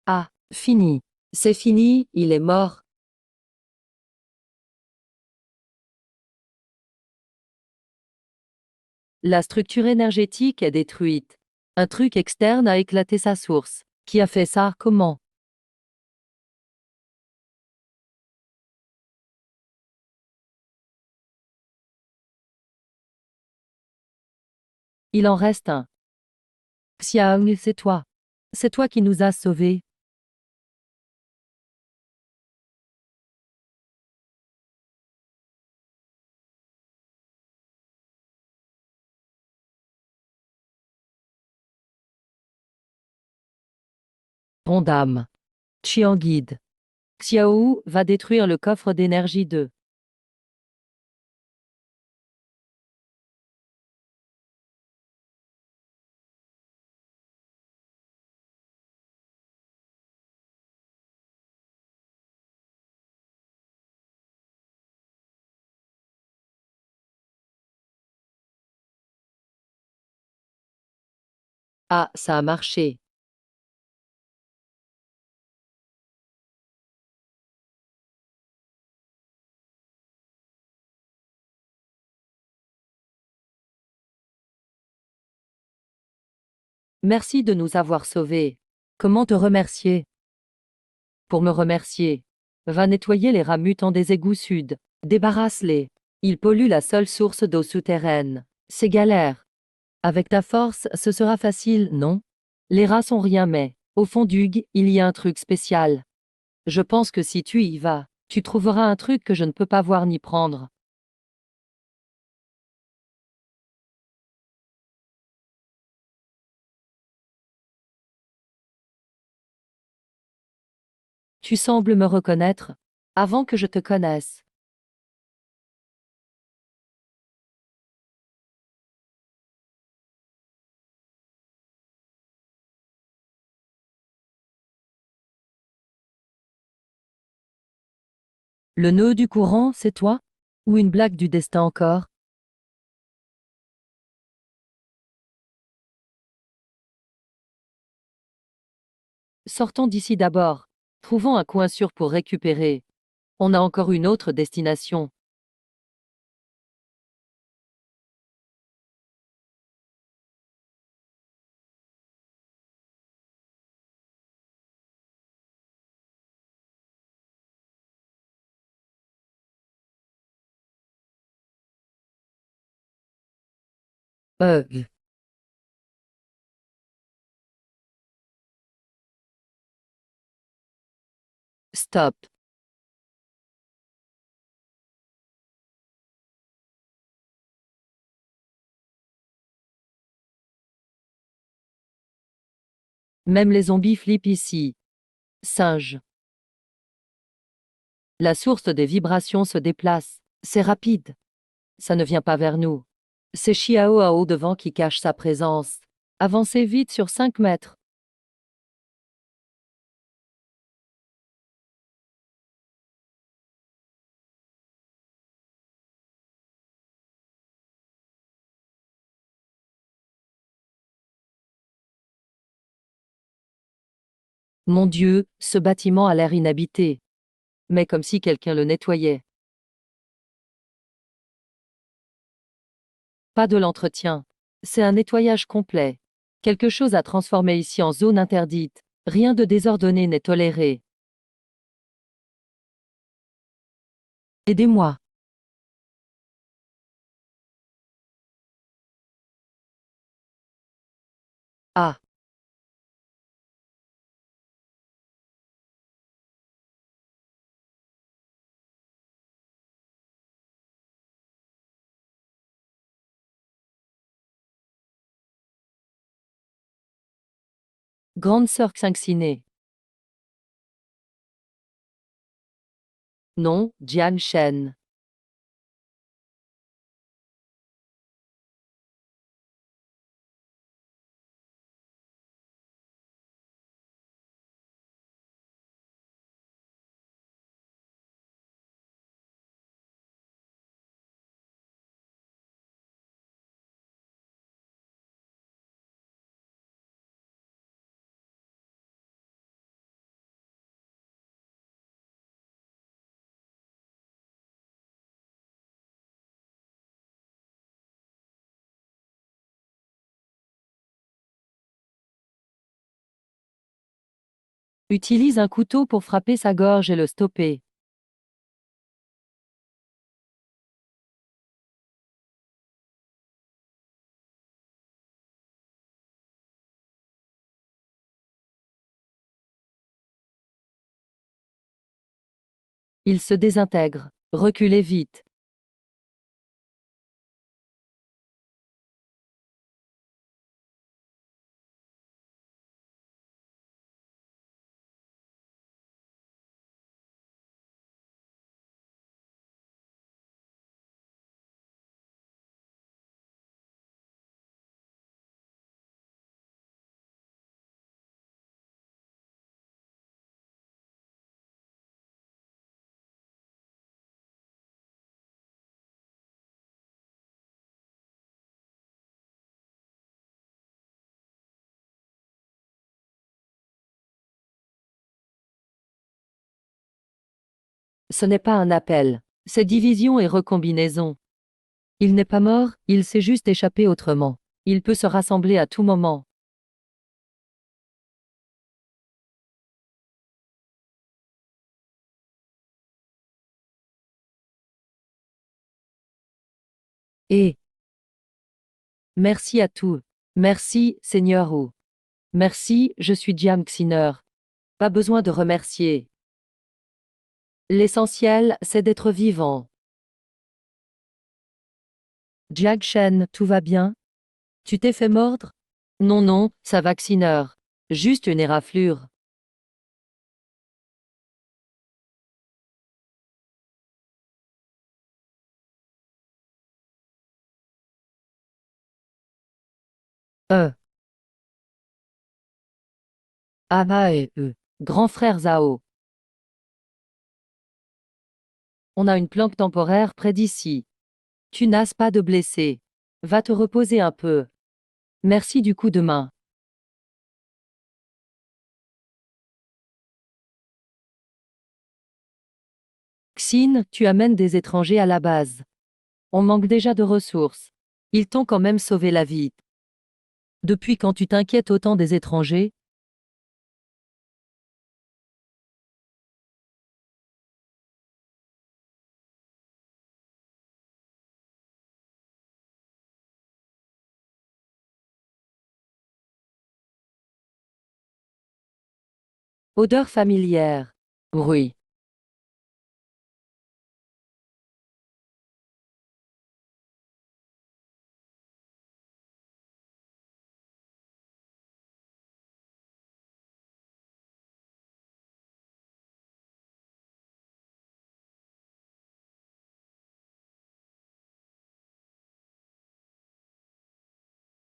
Ah, fini. C'est fini, il est mort. La structure énergétique est détruite. Un truc externe a éclaté sa source. Qui a fait ça? Comment? Il en reste un. Xiaomi, c'est toi. C'est toi qui nous as sauvés. Bon dame. Chiang guide. Xiao va détruire le coffre d'énergie 2. Ah, ça a marché. Merci de nous avoir sauvés. Comment te remercier? Pour me remercier. Va nettoyer les rats mutants des égouts sud. Débarrasse-les. Ils polluent la seule source d'eau souterraine. C'est galère. Avec ta force, ce sera facile, non? Les rats sont rien mais, au fond d'Hugues, il y a un truc spécial. Je pense que si tu y vas, tu trouveras un truc que je ne peux pas voir ni prendre. Tu sembles me reconnaître. Avant que je te connaisse. Le nœud du courant, c'est toi? Ou une blague du destin encore? Sortons d'ici d'abord. Trouvons un coin sûr pour récupérer. On a encore une autre destination. Euh, Stop. Même les zombies flippent ici. Singe. La source des vibrations se déplace. C'est rapide. Ça ne vient pas vers nous. C'est Chiao à haut devant qui cache sa présence. Avancez vite sur 5 mètres. Mon Dieu, ce bâtiment a l'air inhabité. Mais comme si quelqu'un le nettoyait. Pas de l'entretien. C'est un nettoyage complet. Quelque chose a transformé ici en zone interdite. Rien de désordonné n'est toléré. Aidez-moi. Ah, grande sœur Xinxiné. Non, Jian Shen. Utilise un couteau pour frapper sa gorge et le stopper. Il se désintègre. Reculez vite. Ce n'est pas un appel. C'est division et recombinaison. Il n'est pas mort, il s'est juste échappé autrement. Il peut se rassembler à tout moment. Et merci à tous. Merci, Seigneur Wu. Merci, je suis Jiang Xiner. Pas besoin de remercier. L'essentiel, c'est d'être vivant. Jiang Shen, tout va bien? Tu t'es fait mordre? Non, non, ça vaccineur. Juste une éraflure. Euh. Ah bah et Grand frère Zhao. On a une planque temporaire près d'ici. Tu n'as pas de blessé. Va te reposer un peu. Merci du coup de main. Xin, tu amènes des étrangers à la base. On manque déjà de ressources. Ils t'ont quand même sauvé la vie. Depuis quand tu t'inquiètes autant des étrangers? Odeur familière. Bruit.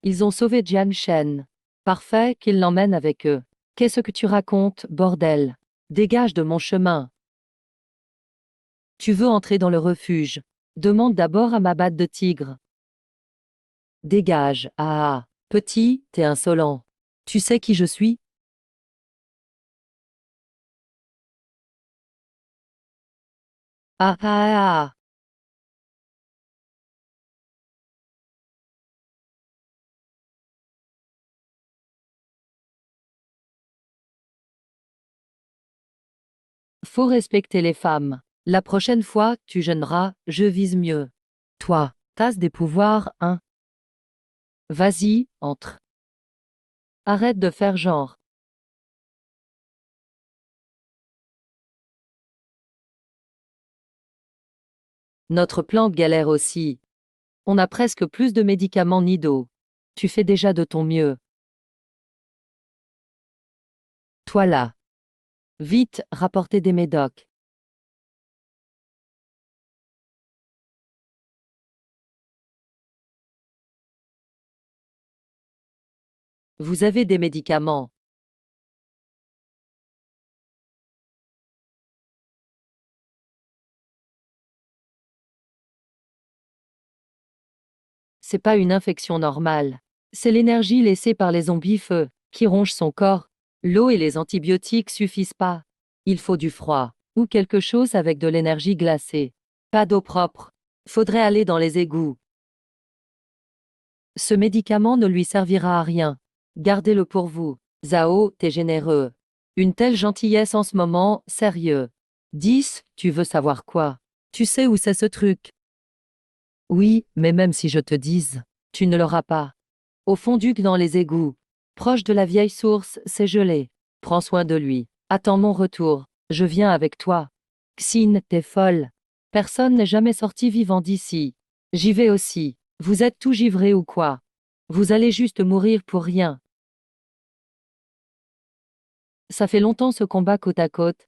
Ils ont sauvé Jian Shen. Parfait qu'ils l'emmènent avec eux. Qu'est-ce que tu racontes, bordel? Dégage de mon chemin. Tu veux entrer dans le refuge. Demande d'abord à ma batte de tigre. Dégage. Ah, petit, t'es insolent. Tu sais qui je suis? Ah ah ah ah. Faut respecter les femmes. La prochaine fois, tu jeûneras, je vise mieux. Toi, t'as des pouvoirs, hein? Vas-y, entre. Arrête de faire genre. Notre plante galère aussi. On a presque plus de médicaments ni d'eau. Tu fais déjà de ton mieux. Toi là. Vite, rapportez des médocs. Vous avez des médicaments. C'est pas une infection normale. C'est l'énergie laissée par les zombies feu, qui ronge son corps. L'eau et les antibiotiques suffisent pas. Il faut du froid, ou quelque chose avec de l'énergie glacée. Pas d'eau propre. Faudrait aller dans les égouts. Ce médicament ne lui servira à rien. Gardez-le pour vous. Zhao, t'es généreux. Une telle gentillesse en ce moment, sérieux. 10, tu veux savoir quoi? Tu sais où c'est ce truc? Oui, mais même si je te dise, tu ne l'auras pas. Au fond du dans les égouts. Proche de la vieille source, c'est gelé. Prends soin de lui. Attends mon retour. Je viens avec toi. Xin, t'es folle. Personne n'est jamais sorti vivant d'ici. J'y vais aussi. Vous êtes tout givré ou quoi? Vous allez juste mourir pour rien. Ça fait longtemps ce combat côte à côte.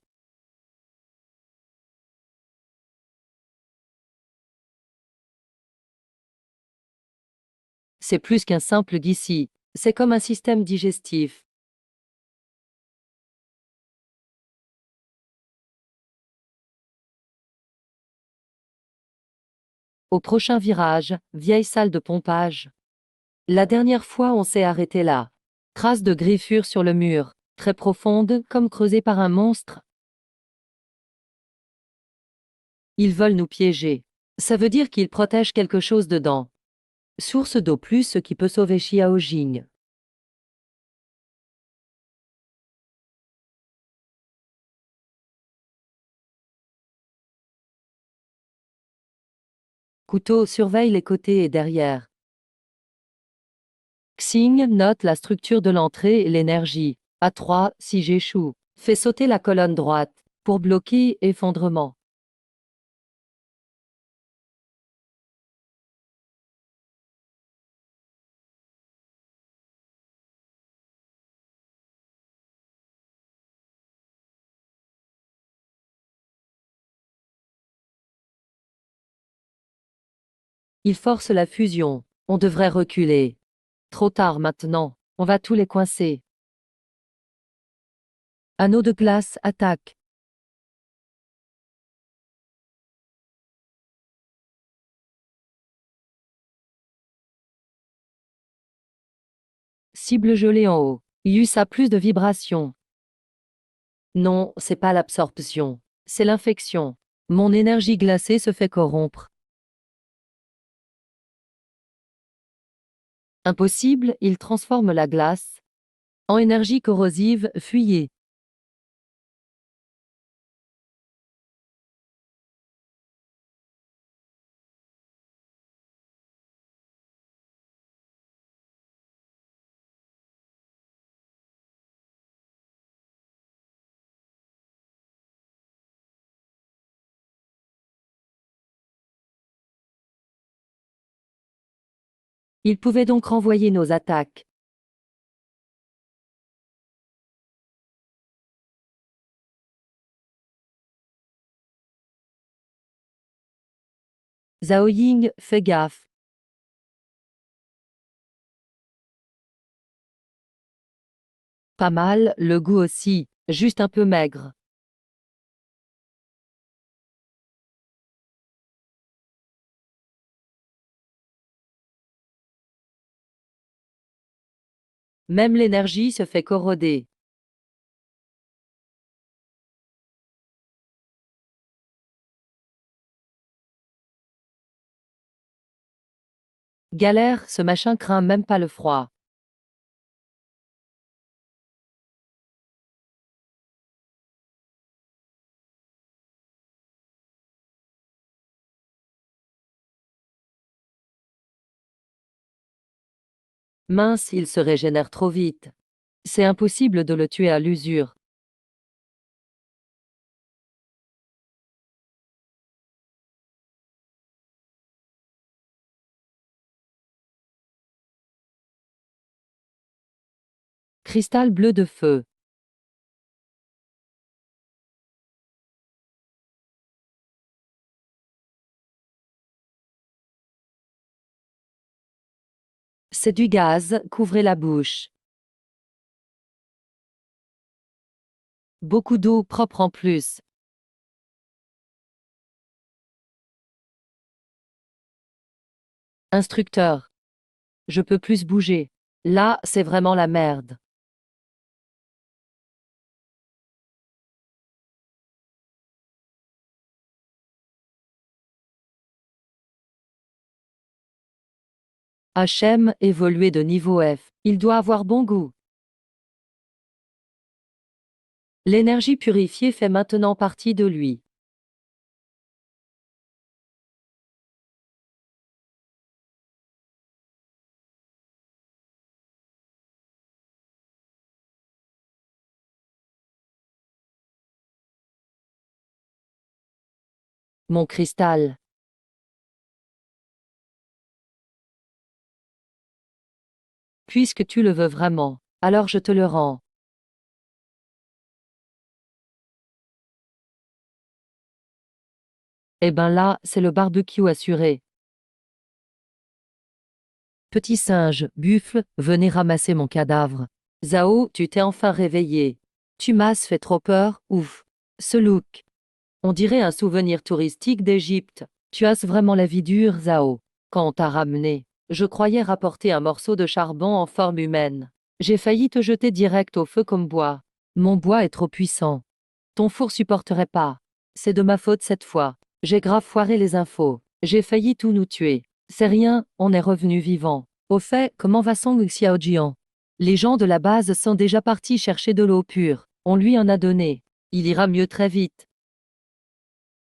C'est plus qu'un simple d'ici. C'est comme un système digestif. Au prochain virage, vieille salle de pompage. La dernière fois on s'est arrêté là. Traces de griffures sur le mur, très profondes, comme creusées par un monstre. Ils veulent nous piéger. Ça veut dire qu'ils protègent quelque chose dedans. Source d'eau plus ce qui peut sauver Xiaojing. Couteau surveille les côtés et derrière. Xing note la structure de l'entrée et l'énergie. A3, si j'échoue. Fais sauter la colonne droite. Pour bloquer effondrement. Il force la fusion. On devrait reculer. Trop tard maintenant. On va tous les coincer. Anneau de glace attaque. Cible gelée en haut. Yus a plus de vibrations. Non, c'est pas l'absorption. C'est l'infection. Mon énergie glacée se fait corrompre. Impossible, il transforme la glace en énergie corrosive, fuyez. Il pouvait donc renvoyer nos attaques. Zhao Ying, fais gaffe. Pas mal, le goût aussi, juste un peu maigre. Même l'énergie se fait corroder. Galère, ce machin craint même pas le froid. Mince, il se régénère trop vite. C'est impossible de le tuer à l'usure. Cristal bleu de feu. C'est du gaz, couvrez la bouche. Beaucoup d'eau propre en plus. Instructeur. Je peux plus bouger. Là, c'est vraiment la merde. HM, évolué de niveau F. Il doit avoir bon goût. L'énergie purifiée fait maintenant partie de lui. Mon cristal. Puisque tu le veux vraiment, alors je te le rends. Eh ben là, c'est le barbecue assuré. Petit singe, buffle, venez ramasser mon cadavre. Zao, tu t'es enfin réveillé. Tu m'as fait trop peur, ouf. Ce look. On dirait un souvenir touristique d'Égypte. Tu as vraiment la vie dure, Zao. Quand on t'a ramené, je croyais rapporter un morceau de charbon en forme humaine. J'ai failli te jeter direct au feu comme bois. Mon bois est trop puissant. Ton four supporterait pas. C'est de ma faute cette fois. J'ai grave foiré les infos. J'ai failli tout nous tuer. C'est rien, on est revenu vivant. Au fait, comment va Song Xiaojian? Les gens de la base sont déjà partis chercher de l'eau pure. On lui en a donné. Il ira mieux très vite.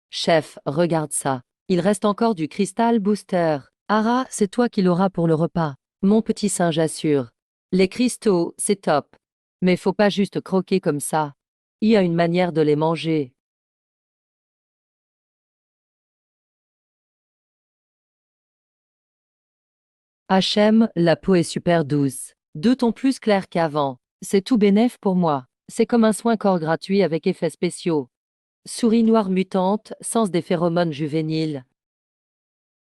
Chef, regarde ça. Il reste encore du cristal booster. Ara, c'est toi qui l'auras pour le repas. Mon petit singe assure. Les cristaux, c'est top. Mais faut pas juste croquer comme ça. Il y a une manière de les manger. HM, la peau est super douce. 2 tons plus clairs qu'avant. C'est tout bénef pour moi. C'est comme un soin corps gratuit avec effets spéciaux. Souris noire mutante, sens des phéromones juvéniles.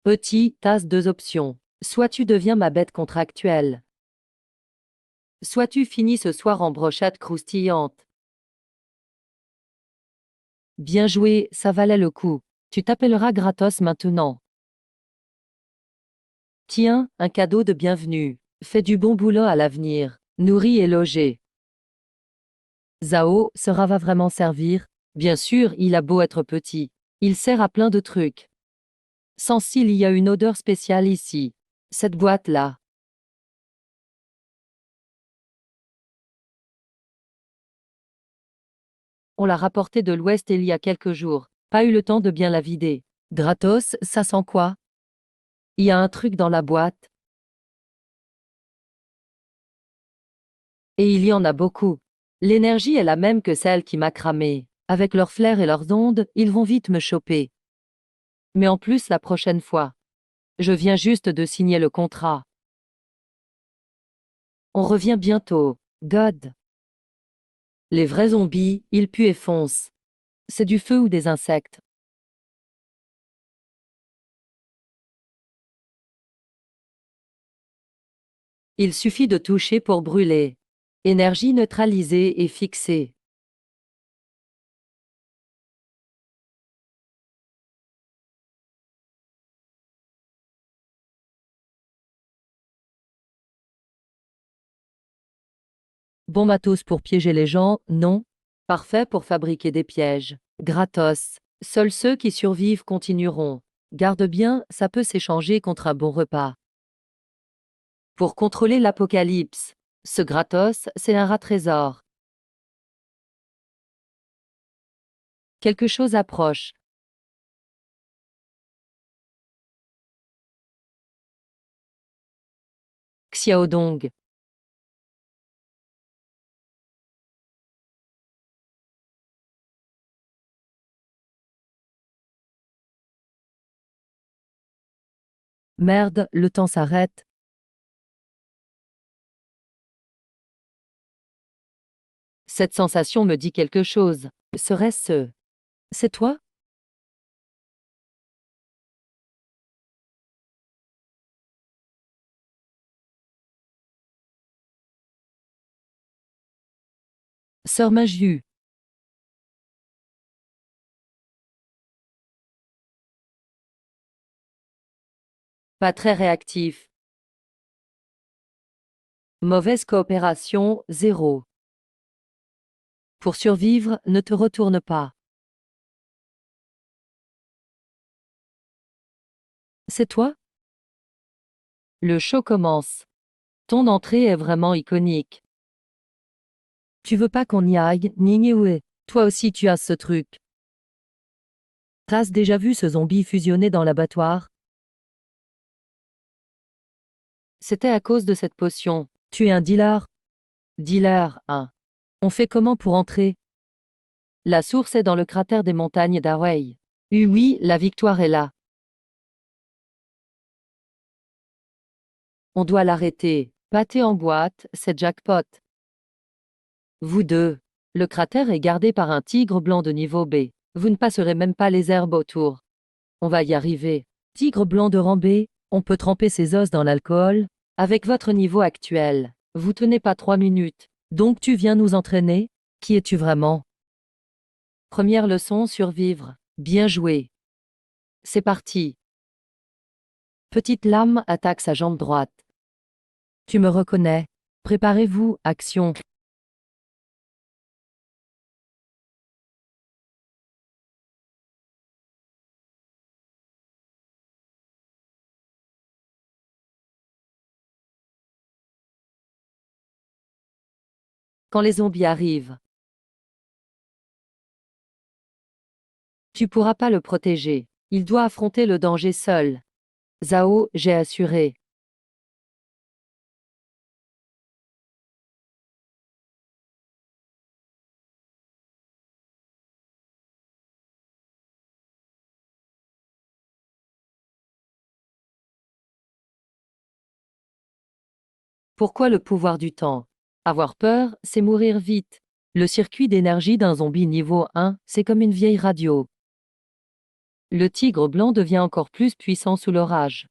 Petit, t'as 2 options. Soit tu deviens ma bête contractuelle. Soit tu finis ce soir en brochade croustillante. Bien joué, ça valait le coup. Tu t'appelleras gratos maintenant. Tiens, un cadeau de bienvenue. Fais du bon boulot à l'avenir. Nourri et logé. Zao, sera va vraiment servir? Bien sûr, il a beau être petit. Il sert à plein de trucs. Sans s'il y a une odeur spéciale ici. Cette boîte-là. On l'a rapportée de l'Ouest il y a quelques jours. Pas eu le temps de bien la vider. Gratos, ça sent quoi? Il y a un truc dans la boîte. Et il y en a beaucoup. L'énergie est la même que celle qui m'a cramé. Avec leurs flares et leurs ondes, ils vont vite me choper. Mais en plus la prochaine fois. Je viens juste de signer le contrat. On revient bientôt. God. Les vrais zombies, ils puent et foncent. C'est du feu ou des insectes. Il suffit de toucher pour brûler. Énergie neutralisée et fixée. Bon matos pour piéger les gens, non? Parfait pour fabriquer des pièges. Gratos. Seuls ceux qui survivent continueront. Garde bien, ça peut s'échanger contre un bon repas. Pour contrôler l'apocalypse. Ce gratos, c'est un rat trésor. Quelque chose approche. Xiaodong. Merde, le temps s'arrête. Cette sensation me dit quelque chose. Serait-ce... C'est toi? Sœur Maju. Pas très réactif. Mauvaise coopération, 0. Pour survivre, ne te retourne pas. C'est toi? Le show commence. Ton entrée est vraiment iconique. Tu veux pas qu'on y aille, Ningyewe? Toi aussi tu as ce truc. T'as déjà vu ce zombie fusionné dans l'abattoir? C'était à cause de cette potion. Tu es un dealer? Dealer, hein. On fait comment pour entrer? La source est dans le cratère des montagnes d'Hawaï. Oui, la victoire est là. On doit l'arrêter. Pâté en boîte, c'est jackpot. Vous deux. Le cratère est gardé par un tigre blanc de niveau B. Vous ne passerez même pas les herbes autour. On va y arriver. Tigre blanc de rang B, on peut tremper ses os dans l'alcool. Avec votre niveau actuel, vous tenez pas 3 minutes. Donc tu viens nous entraîner? Qui es-tu vraiment? Première leçon, survivre. Bien joué. C'est parti. Petite lame attaque sa jambe droite. Tu me reconnais. Préparez-vous, action. Quand les zombies arrivent, tu pourras pas le protéger. Il doit affronter le danger seul. Zhao, j'ai assuré. Pourquoi le pouvoir du temps? Avoir peur, c'est mourir vite. Le circuit d'énergie d'un zombie niveau 1, c'est comme une vieille radio. Le tigre blanc devient encore plus puissant sous l'orage.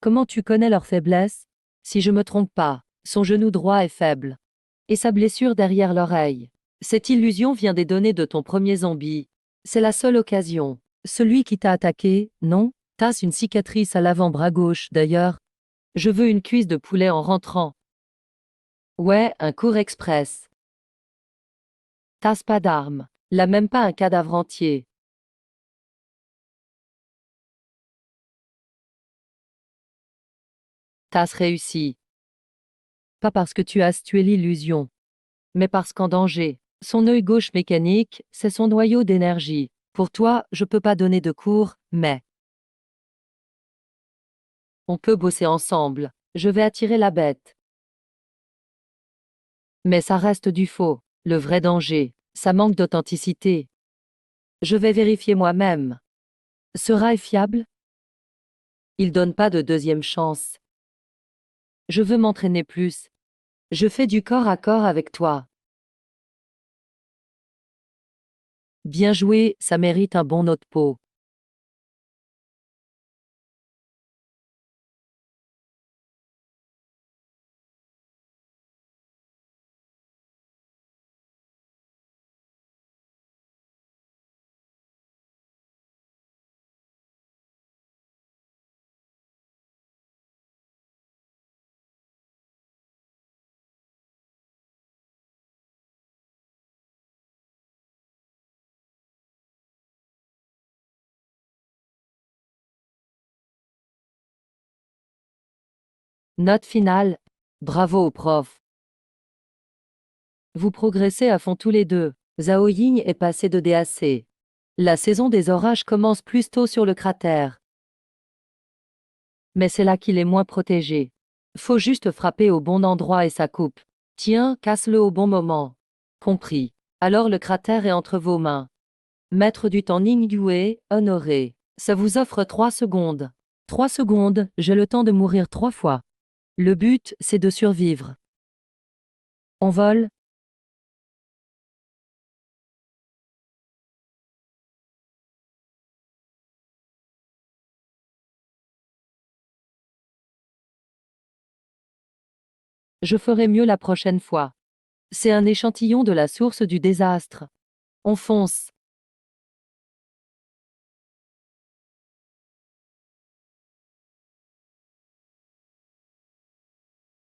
Comment tu connais leur faiblesse? Si je me trompe pas, son genou droit est faible. Et sa blessure derrière l'oreille. Cette illusion vient des données de ton premier zombie. C'est la seule occasion. Celui qui t'a attaqué, non? T'as une cicatrice à l'avant-bras gauche, d'ailleurs. Je veux une cuisse de poulet en rentrant. Ouais, un cours express. T'as pas d'arme. Là même pas un cadavre entier. T'as réussi. Pas parce que tu as tué l'illusion, mais parce qu'en danger. Son œil gauche mécanique, c'est son noyau d'énergie. Pour toi, je peux pas donner de cours, mais on peut bosser ensemble. Je vais attirer la bête. Mais ça reste du faux. Le vrai danger, ça manque d'authenticité. Je vais vérifier moi-même. Sera fiable? Il donne pas de deuxième chance. Je veux m'entraîner plus. Je fais du corps à corps avec toi. Bien joué, ça mérite un bon not pot. Note finale. Bravo au prof. Vous progressez à fond tous les deux. Zhao Ying est passé de DAC. La saison des orages commence plus tôt sur le cratère. Mais c'est là qu'il est moins protégé. Faut juste frapper au bon endroit et ça coupe. Tiens, casse-le au bon moment. Compris. Alors le cratère est entre vos mains. Maître du temps Ning Yue, honoré. Ça vous offre 3 secondes. 3 secondes, j'ai le temps de mourir 3 fois. Le but, c'est de survivre. On vole? Je ferai mieux la prochaine fois. C'est un échantillon de la source du désastre. On fonce.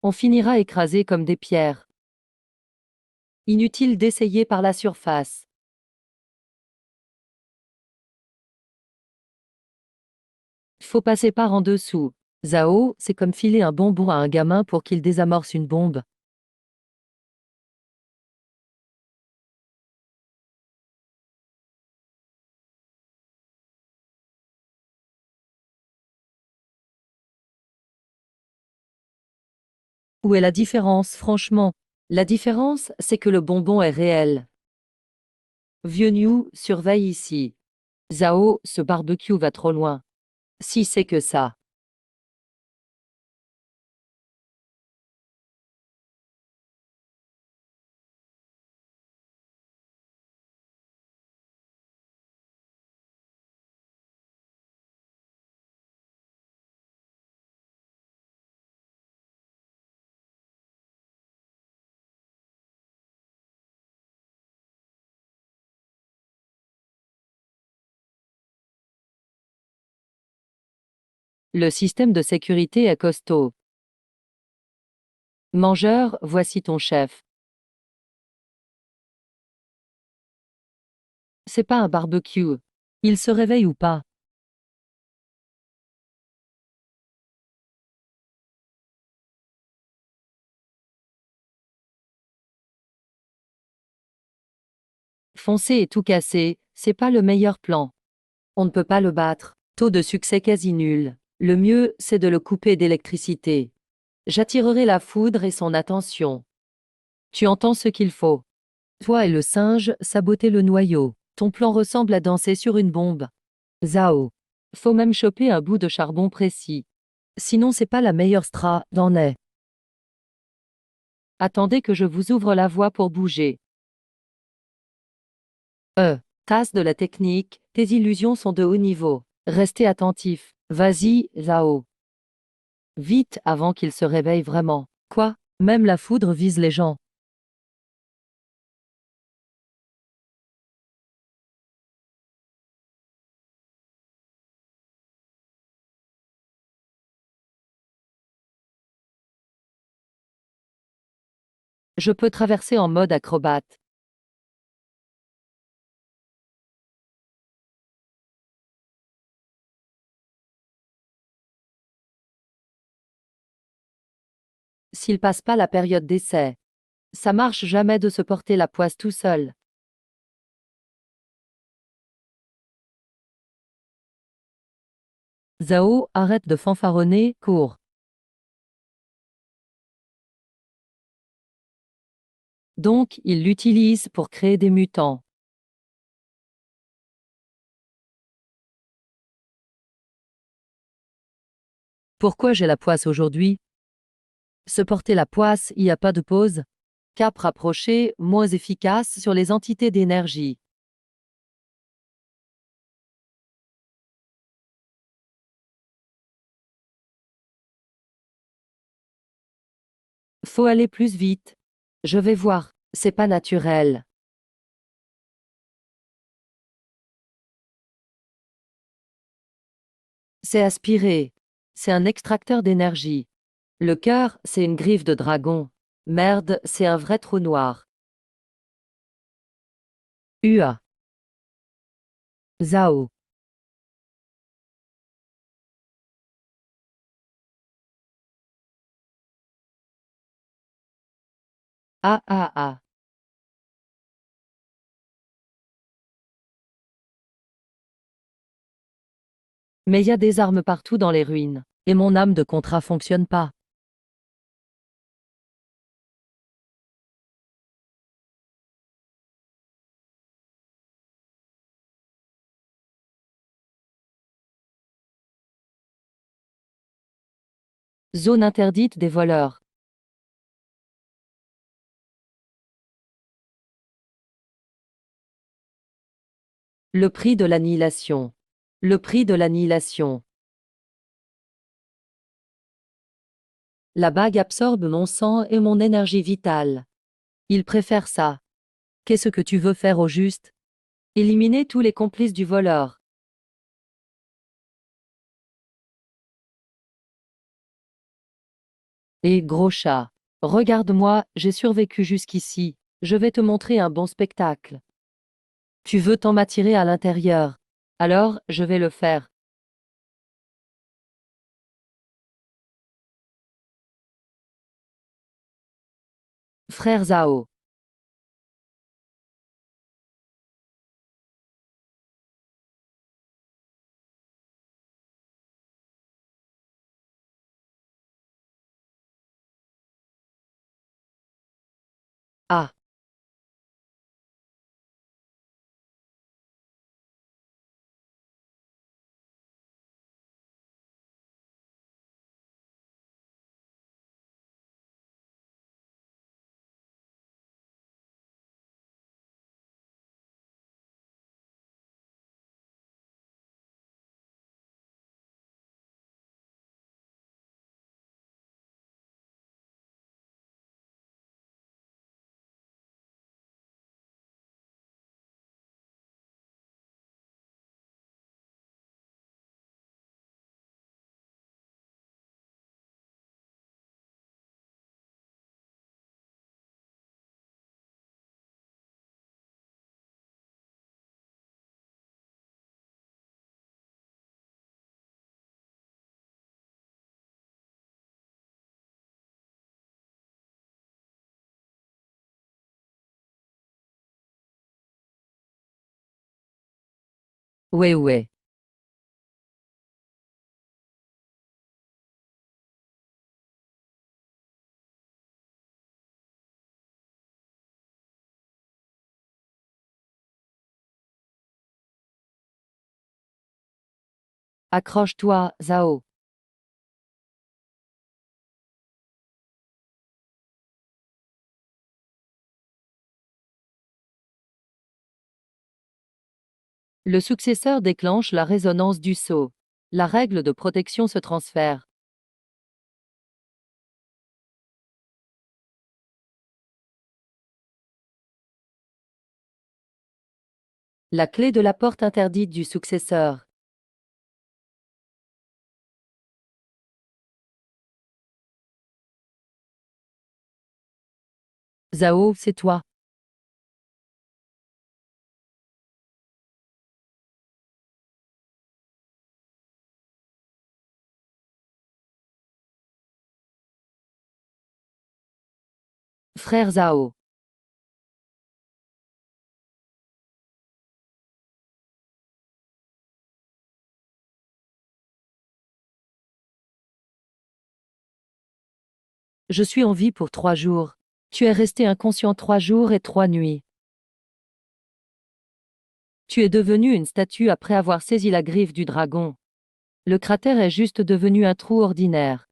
On finira écrasé comme des pierres. Inutile d'essayer par la surface. Faut passer par en dessous. Zhao, c'est comme filer un bonbon à un gamin pour qu'il désamorce une bombe. Où est la différence, franchement? La différence, c'est que le bonbon est réel. Vieux New, surveille ici. Zhao, ce barbecue va trop loin. Si c'est que ça. Le système de sécurité est costaud. Mangeur, voici ton chef. C'est pas un barbecue. Il se réveille ou pas? Foncer et tout casser, c'est pas le meilleur plan. On ne peut pas le battre. Taux de succès quasi nul. Le mieux, c'est de le couper d'électricité. J'attirerai la foudre et son attention. Tu entends ce qu'il faut. Toi et le singe, sabotez le noyau. Ton plan ressemble à danser sur une bombe. Zao. Faut même choper un bout de charbon précis. Sinon c'est pas la meilleure d'en est. Attendez que je vous ouvre la voie pour bouger. Tasse de la technique, tes illusions sont de haut niveau. Restez attentif. Vas-y, Zao. Vite avant qu'il se réveille vraiment. Quoi? Même la foudre vise les gens. Je peux traverser en mode acrobate. S'il passe pas la période d'essai. Ça marche jamais de se porter la poisse tout seul. Zao, arrête de fanfaronner, cours. Donc, il l'utilise pour créer des mutants. Pourquoi j'ai la poisse aujourd'hui? Se porter la poisse, y a pas de pause? Cap rapproché, moins efficace sur les entités d'énergie. Faut aller plus vite. Je vais voir, c'est pas naturel. C'est aspiré. C'est un extracteur d'énergie. Le cœur, c'est une griffe de dragon. Merde, c'est un vrai trou noir. UA. Zao. Ah ah ah. Mais y a des armes partout dans les ruines. Et mon âme de contrat fonctionne pas. Zone interdite des voleurs. Le prix de l'annihilation. Le prix de l'annihilation. La bague absorbe mon sang et mon énergie vitale. Il préfère ça. Qu'est-ce que tu veux faire au juste? Éliminer tous les complices du voleur. Et gros chat. Regarde-moi, j'ai survécu jusqu'ici. Je vais te montrer un bon spectacle. Tu veux tant m'attirer à l'intérieur. Alors, je vais le faire. Frère Zhao. Ah, ouais ouais. Accroche-toi, Zhao. Le successeur déclenche la résonance du sceau. La règle de protection se transfère. La clé de la porte interdite du successeur. Zhao, c'est toi. Frère Zhao. Je suis en vie pour 3 jours. Tu es resté inconscient 3 jours et 3 nuits. Tu es devenu une statue après avoir saisi la griffe du dragon. Le cratère est juste devenu un trou ordinaire.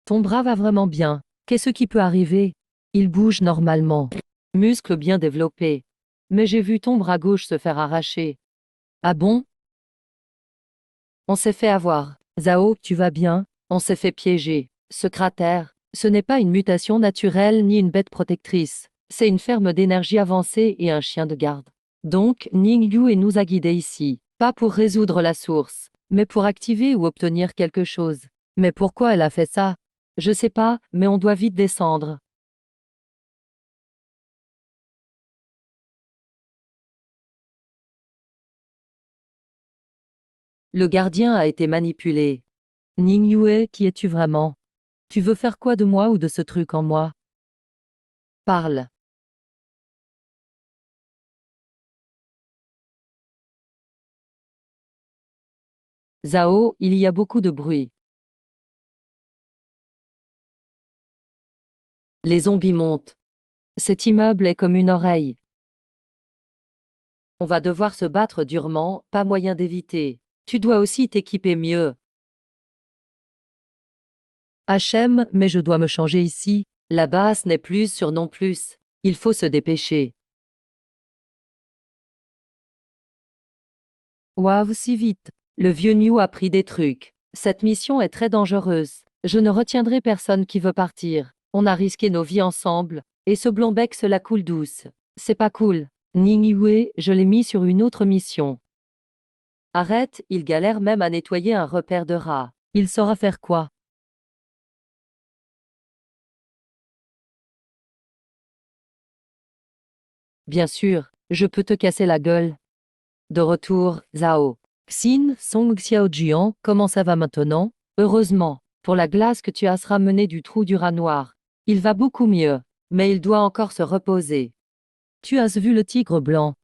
Ton bras va vraiment bien. Qu'est-ce qui peut arriver? Il bouge normalement. Muscles bien développés. Mais j'ai vu ton bras gauche se faire arracher. Ah bon? On s'est fait avoir. Zhao, tu vas bien? On s'est fait piéger. Ce cratère, ce n'est pas une mutation naturelle ni une bête protectrice. C'est une ferme d'énergie avancée et un chien de garde. Donc, Ning Yue nous a guidés ici. Pas pour résoudre la source, mais pour activer ou obtenir quelque chose. Mais pourquoi elle a fait ça? Je sais pas, mais on doit vite descendre. Le gardien a été manipulé. Ning Yue, qui es-tu vraiment? Tu veux faire quoi de moi ou de ce truc en moi? Parle. Zhao, il y a beaucoup de bruit. Les zombies montent. Cet immeuble est comme une oreille. On va devoir se battre durement, pas moyen d'éviter. Tu dois aussi t'équiper mieux. Hachem, mais je dois me changer ici. La base n'est plus sur non plus. Il faut se dépêcher. Waouh, si vite. Le vieux New a pris des trucs. Cette mission est très dangereuse. Je ne retiendrai personne qui veut partir. On a risqué nos vies ensemble, et ce blond-bec se la coule douce. C'est pas cool. Ning Yue, je l'ai mis sur une autre mission. Arrête, il galère même à nettoyer un repère de rats. Il saura faire quoi? Bien sûr, je peux te casser la gueule. De retour, Zhao. Xin, Song Xiaojian, comment ça va maintenant? Heureusement, pour la glace que tu as ramenée du trou du rat noir. Il va beaucoup mieux, mais il doit encore se reposer. Tu as vu le tigre blanc?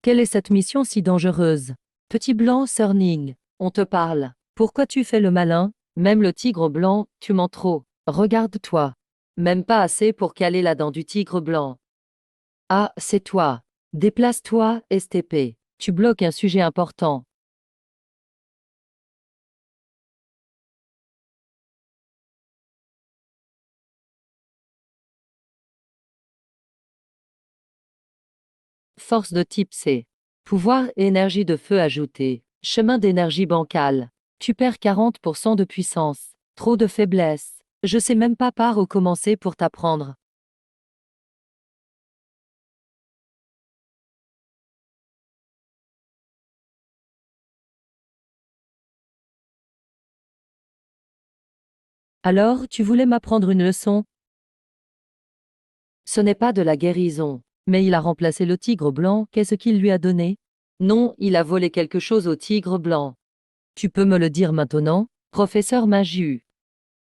Quelle est cette mission si dangereuse? Petit blanc, Sir Ning, on te parle. Pourquoi tu fais le malin? Même le tigre blanc, tu mens trop. Regarde-toi. Même pas assez pour caler la dent du tigre blanc. Ah, c'est toi. Déplace-toi, STP. Tu bloques un sujet important. Force de type C. Pouvoir et énergie de feu ajouté. Chemin d'énergie bancale. Tu perds 40% de puissance. Trop de faiblesse. Je sais même pas par où commencer pour t'apprendre. Alors, tu voulais m'apprendre une leçon? Ce n'est pas de la guérison. Mais il a remplacé le tigre blanc, qu'est-ce qu'il lui a donné? Non, il a volé quelque chose au tigre blanc. Tu peux me le dire maintenant, professeur Magu.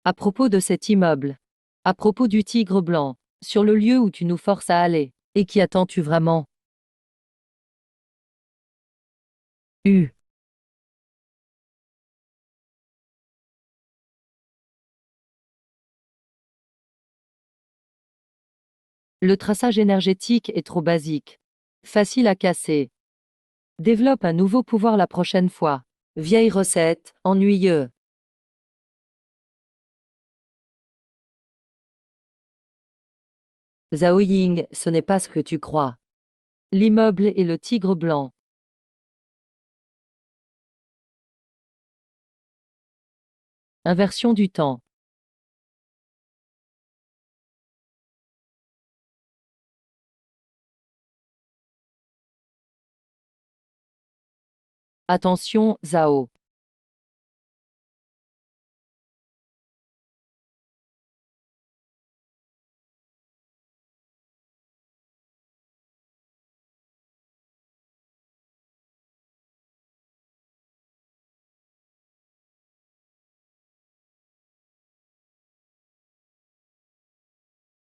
À propos de cet immeuble. À propos du tigre blanc. Sur le lieu où tu nous forces à aller. Et qui attends-tu vraiment? U. Le traçage énergétique est trop basique. Facile à casser. Développe un nouveau pouvoir la prochaine fois. Vieille recette, ennuyeux. Zhao Ying, ce n'est pas ce que tu crois. L'immeuble et le tigre blanc. Inversion du temps. Attention, Zhao.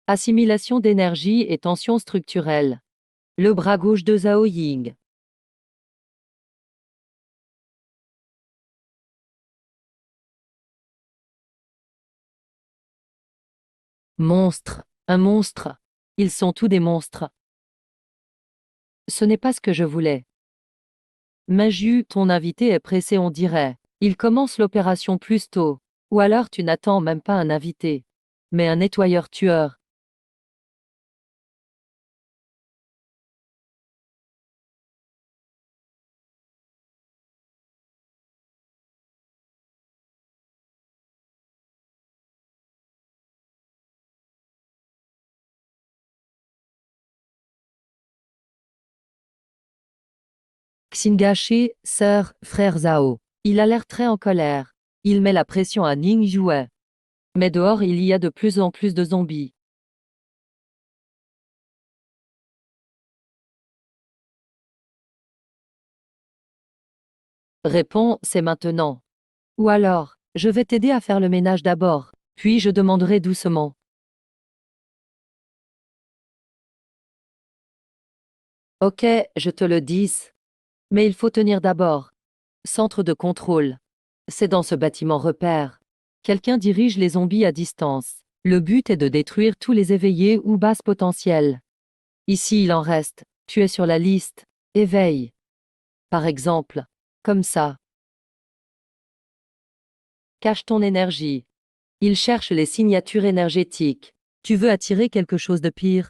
Assimilation d'énergie et tension structurelle. Le bras gauche de Zhao Ying. Monstre. Un monstre. Ils sont tous des monstres. Ce n'est pas ce que je voulais. Maju, ton invité est pressé, on dirait. Il commence l'opération plus tôt. Ou alors tu n'attends même pas un invité. Mais un nettoyeur tueur. Xingashi, sœur, frère Zhao. Il a l'air très en colère. Il met la pression à Ning Yue. Mais dehors il y a de plus en plus de zombies. Réponds, c'est maintenant. Ou alors, je vais t'aider à faire le ménage d'abord. Puis je demanderai doucement. Ok, je te le dis. Mais il faut tenir d'abord. Centre de contrôle. C'est dans ce bâtiment repère. Quelqu'un dirige les zombies à distance. Le but est de détruire tous les éveillés ou basses potentiels. Ici il en reste. Tu es sur la liste. Éveille. Par exemple. Comme ça. Cache ton énergie. Il cherche les signatures énergétiques. Tu veux attirer quelque chose de pire?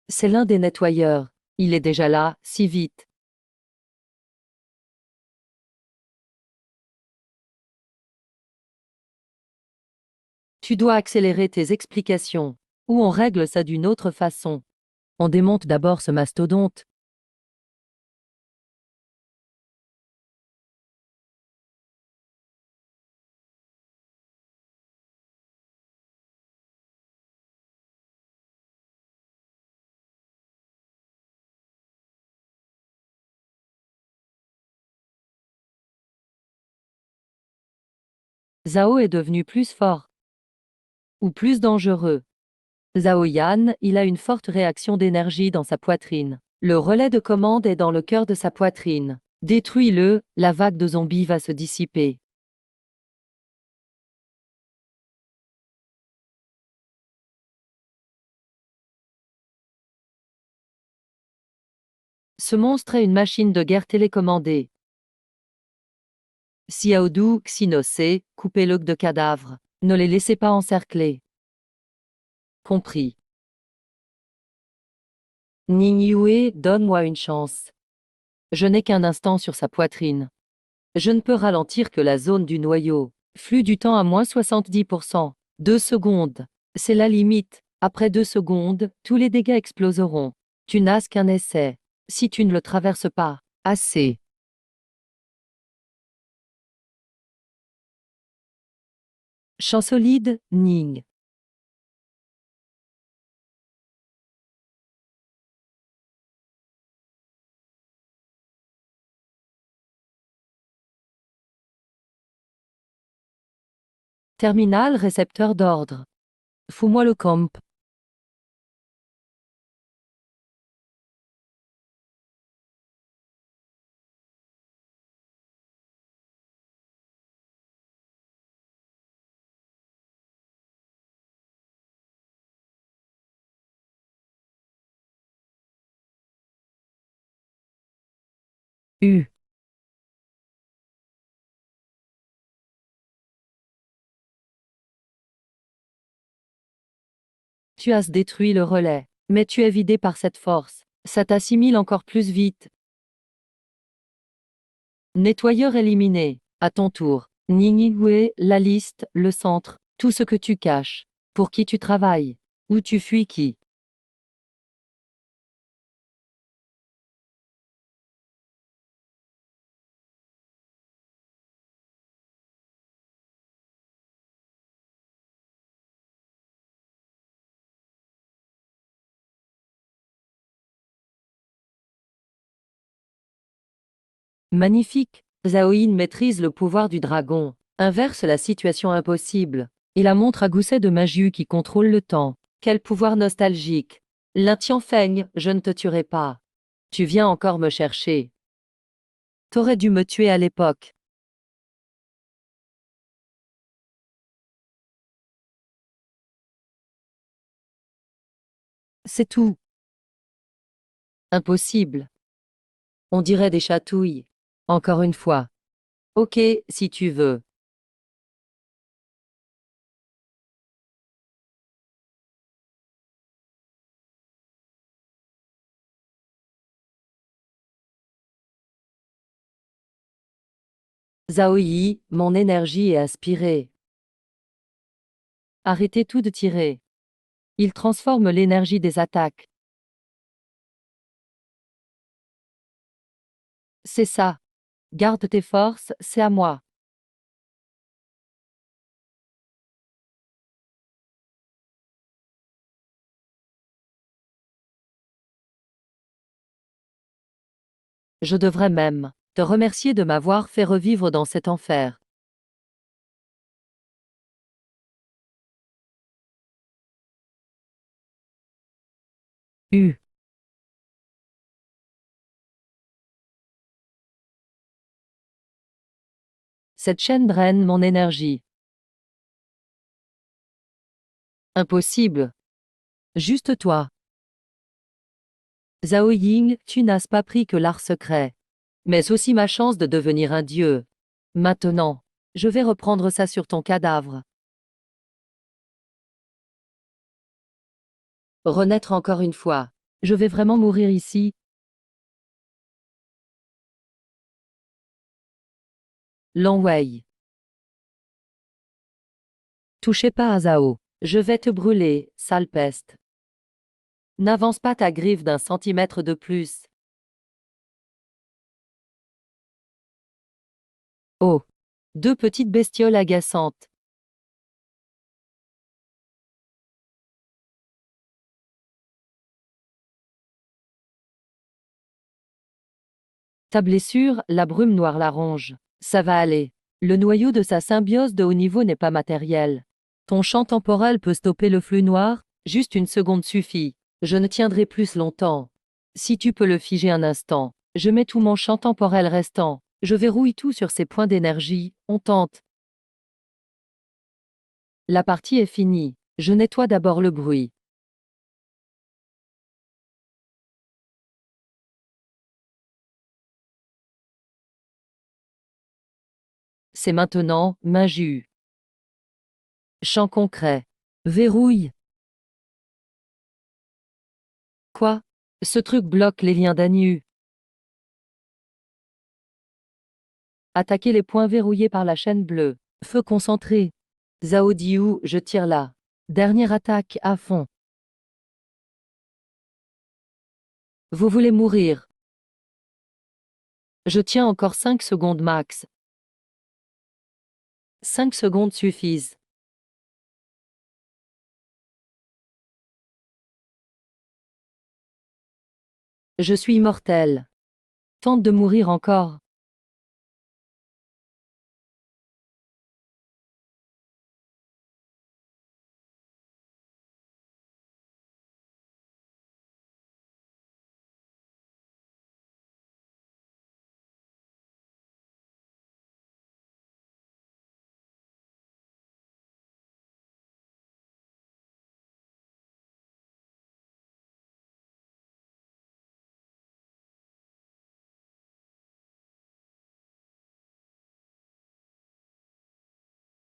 C'est l'un des nettoyeurs. Il est déjà là, si vite. Tu dois accélérer tes explications. Ou on règle ça d'une autre façon. On démonte d'abord ce mastodonte. Zhao est devenu plus fort. Ou plus dangereux. Zhao Yan, il a une forte réaction d'énergie dans sa poitrine. Le relais de commande est dans le cœur de sa poitrine. Détruis-le, la vague de zombies va se dissiper. Ce monstre est une machine de guerre télécommandée. Xiaodu, Xinocé, coupez-le de cadavres. Ne les laissez pas encercler. Compris. Ningyue, donne-moi une chance. Je n'ai qu'un instant sur sa poitrine. Je ne peux ralentir que la zone du noyau. Flux du temps à moins 70%. 2 secondes. C'est la limite. Après 2 secondes, tous les dégâts exploseront. Tu n'as qu'un essai. Si tu ne le traverses pas, assez. Champ solide, Ning. Terminal récepteur d'ordre. Fous-moi le comp. U. Tu as détruit le relais. Mais tu es vidé par cette force. Ça t'assimile encore plus vite. Nettoyeur éliminé. À ton tour. Ningwe, la liste, le centre, tout ce que tu caches. Pour qui tu travailles. Où tu fuis qui. Magnifique. Zhao maîtrise le pouvoir du dragon. Inverse la situation impossible. Et la montre à gousset de Magiu qui contrôle le temps. Quel pouvoir nostalgique. L'Intien Feigne, je ne te tuerai pas. Tu viens encore me chercher. T'aurais dû me tuer à l'époque. C'est tout. Impossible. On dirait des chatouilles. Encore une fois. Ok, si tu veux. Zhao mon énergie est aspirée. Arrêtez tout de tirer. Il transforme l'énergie des attaques. C'est ça. Garde tes forces, c'est à moi. Je devrais même te remercier de m'avoir fait revivre dans cet enfer. U. Cette chaîne draine mon énergie. Impossible. Juste toi. Zhao Ying, tu n'as pas pris que l'art secret. Mais aussi ma chance de devenir un dieu. Maintenant, je vais reprendre ça sur ton cadavre. Renaître encore une fois. Je vais vraiment mourir ici. Long Wei. Touchez pas à Zhao. Je vais te brûler, sale peste. N'avance pas ta griffe d'un centimètre de plus. Oh. Deux petites bestioles agaçantes. Ta blessure, la brume noire la ronge. Ça va aller. Le noyau de sa symbiose de haut niveau n'est pas matériel. Ton champ temporel peut stopper le flux noir, juste une seconde suffit. Je ne tiendrai plus longtemps. Si tu peux le figer un instant, je mets tout mon champ temporel restant. Je verrouille tout sur ces points d'énergie, on tente. La partie est finie. Je nettoie d'abord le bruit. C'est maintenant, main jus. Champ concret. Verrouille. Quoi? Ce truc bloque les liens d'Anu. Attaquer les points verrouillés par la chaîne bleue. Feu concentré. Zhao Diu, je tire là. Dernière attaque, à fond. Vous voulez mourir? Je tiens encore 5 secondes max. 5 secondes suffisent. Je suis immortel. Tente de mourir encore.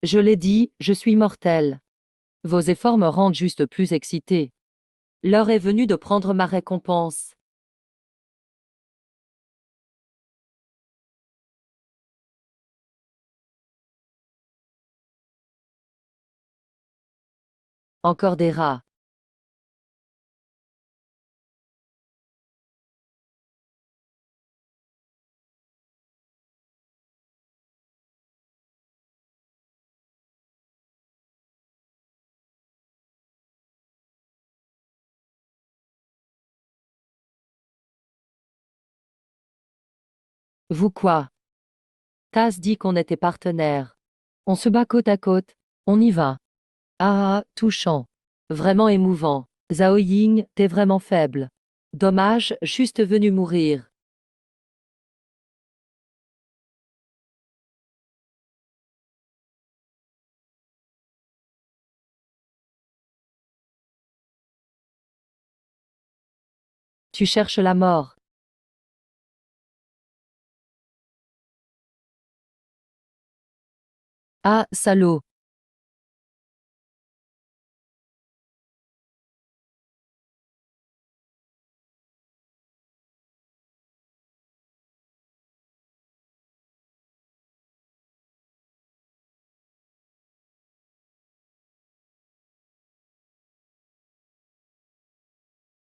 Je l'ai dit, je suis mortel. Vos efforts me rendent juste plus excité. L'heure est venue de prendre ma récompense. Encore des rats. Vous quoi? Taz dit qu'on était partenaires. On se bat côte à côte. On y va. Ah, touchant. Vraiment émouvant. Zhao Ying, t'es vraiment faible. Dommage, juste venu mourir. Tu cherches la mort. Ah, salaud.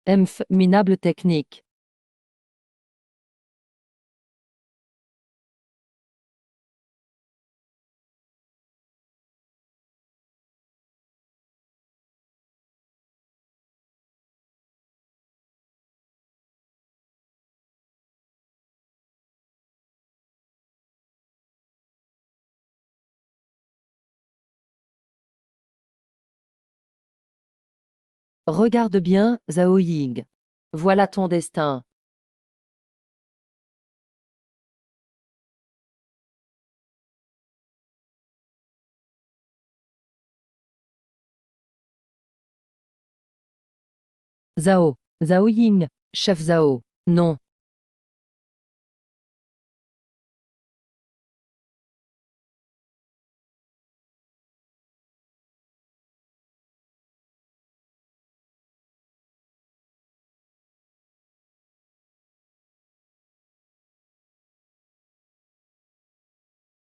Emph, minable technique. Regarde bien, Zhao Ying. Voilà ton destin. Zhao. Zhao Ying. Chef Zhao. Non.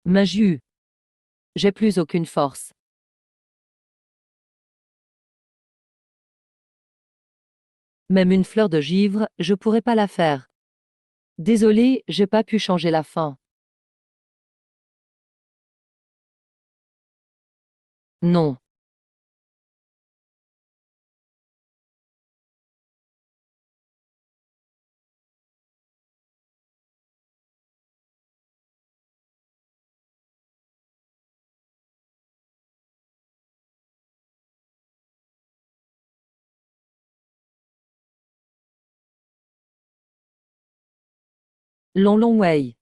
Maju. J'ai plus aucune force. Même une fleur de givre, je pourrais pas la faire. Désolé, j'ai pas pu changer la fin. Non. Long Long Wei.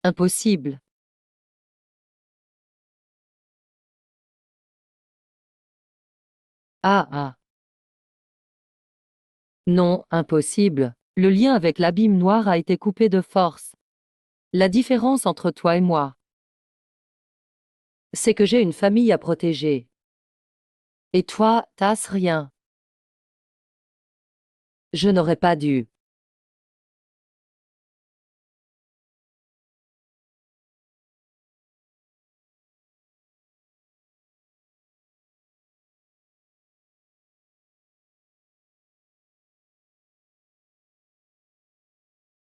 Impossible. Ah ah. Non, impossible. Le lien avec l'abîme noir a été coupé de force. La différence entre toi et moi, c'est que j'ai une famille à protéger. Et toi, t'as rien. Je n'aurais pas dû.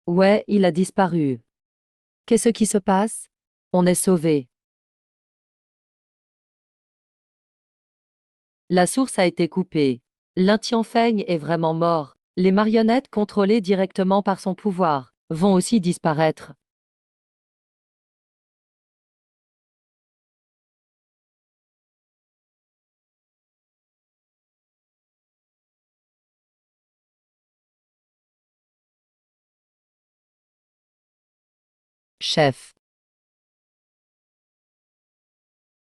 Ouais, il a disparu. Qu'est-ce qui se passe? On est sauvé. La source a été coupée. Lin Tianfeng est vraiment mort. Les marionnettes contrôlées directement par son pouvoir vont aussi disparaître. Chef.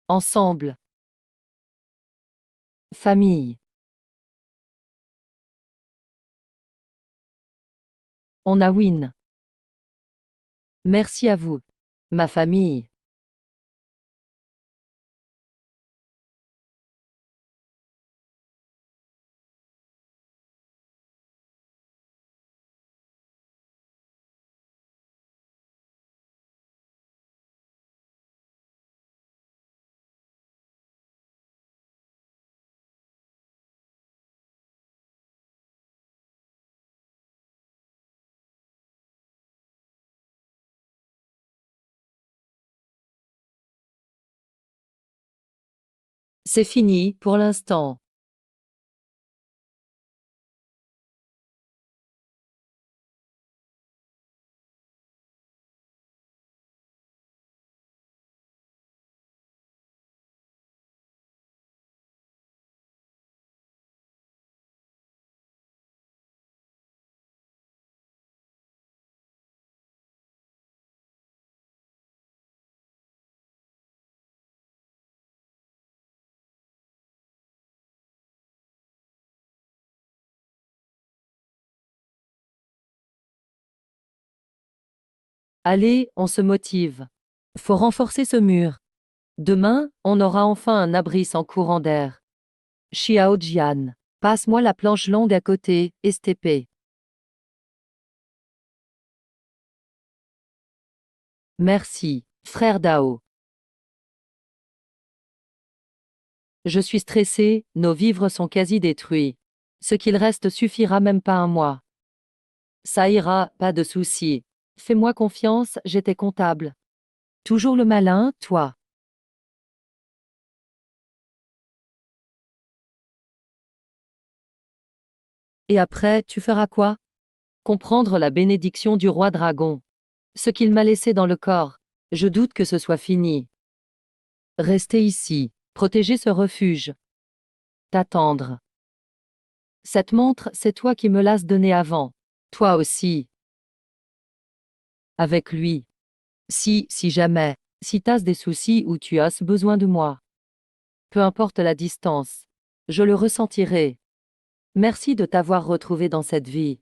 Ensemble. Famille. On a win. Merci à vous. Ma famille. C'est fini pour l'instant. Allez, on se motive. Faut renforcer ce mur. Demain, on aura enfin un abri sans courant d'air. Xiao Jian. Passe-moi la planche longue à côté, STP. Merci, frère Dao. Je suis stressé, nos vivres sont quasi détruits. Ce qu'il reste suffira même pas un mois. Ça ira, pas de souci. Fais-moi confiance, j'étais comptable. Toujours le malin, toi. Et après, tu feras quoi? Comprendre la bénédiction du roi dragon. Ce qu'il m'a laissé dans le corps. Je doute que ce soit fini. Rester ici, protéger ce refuge. T'attendre. Cette montre, c'est toi qui me l'as donnée avant. Toi aussi. Avec lui. Si jamais. Si t'as des soucis ou tu as besoin de moi. Peu importe la distance. Je le ressentirai. Merci de t'avoir retrouvé dans cette vie.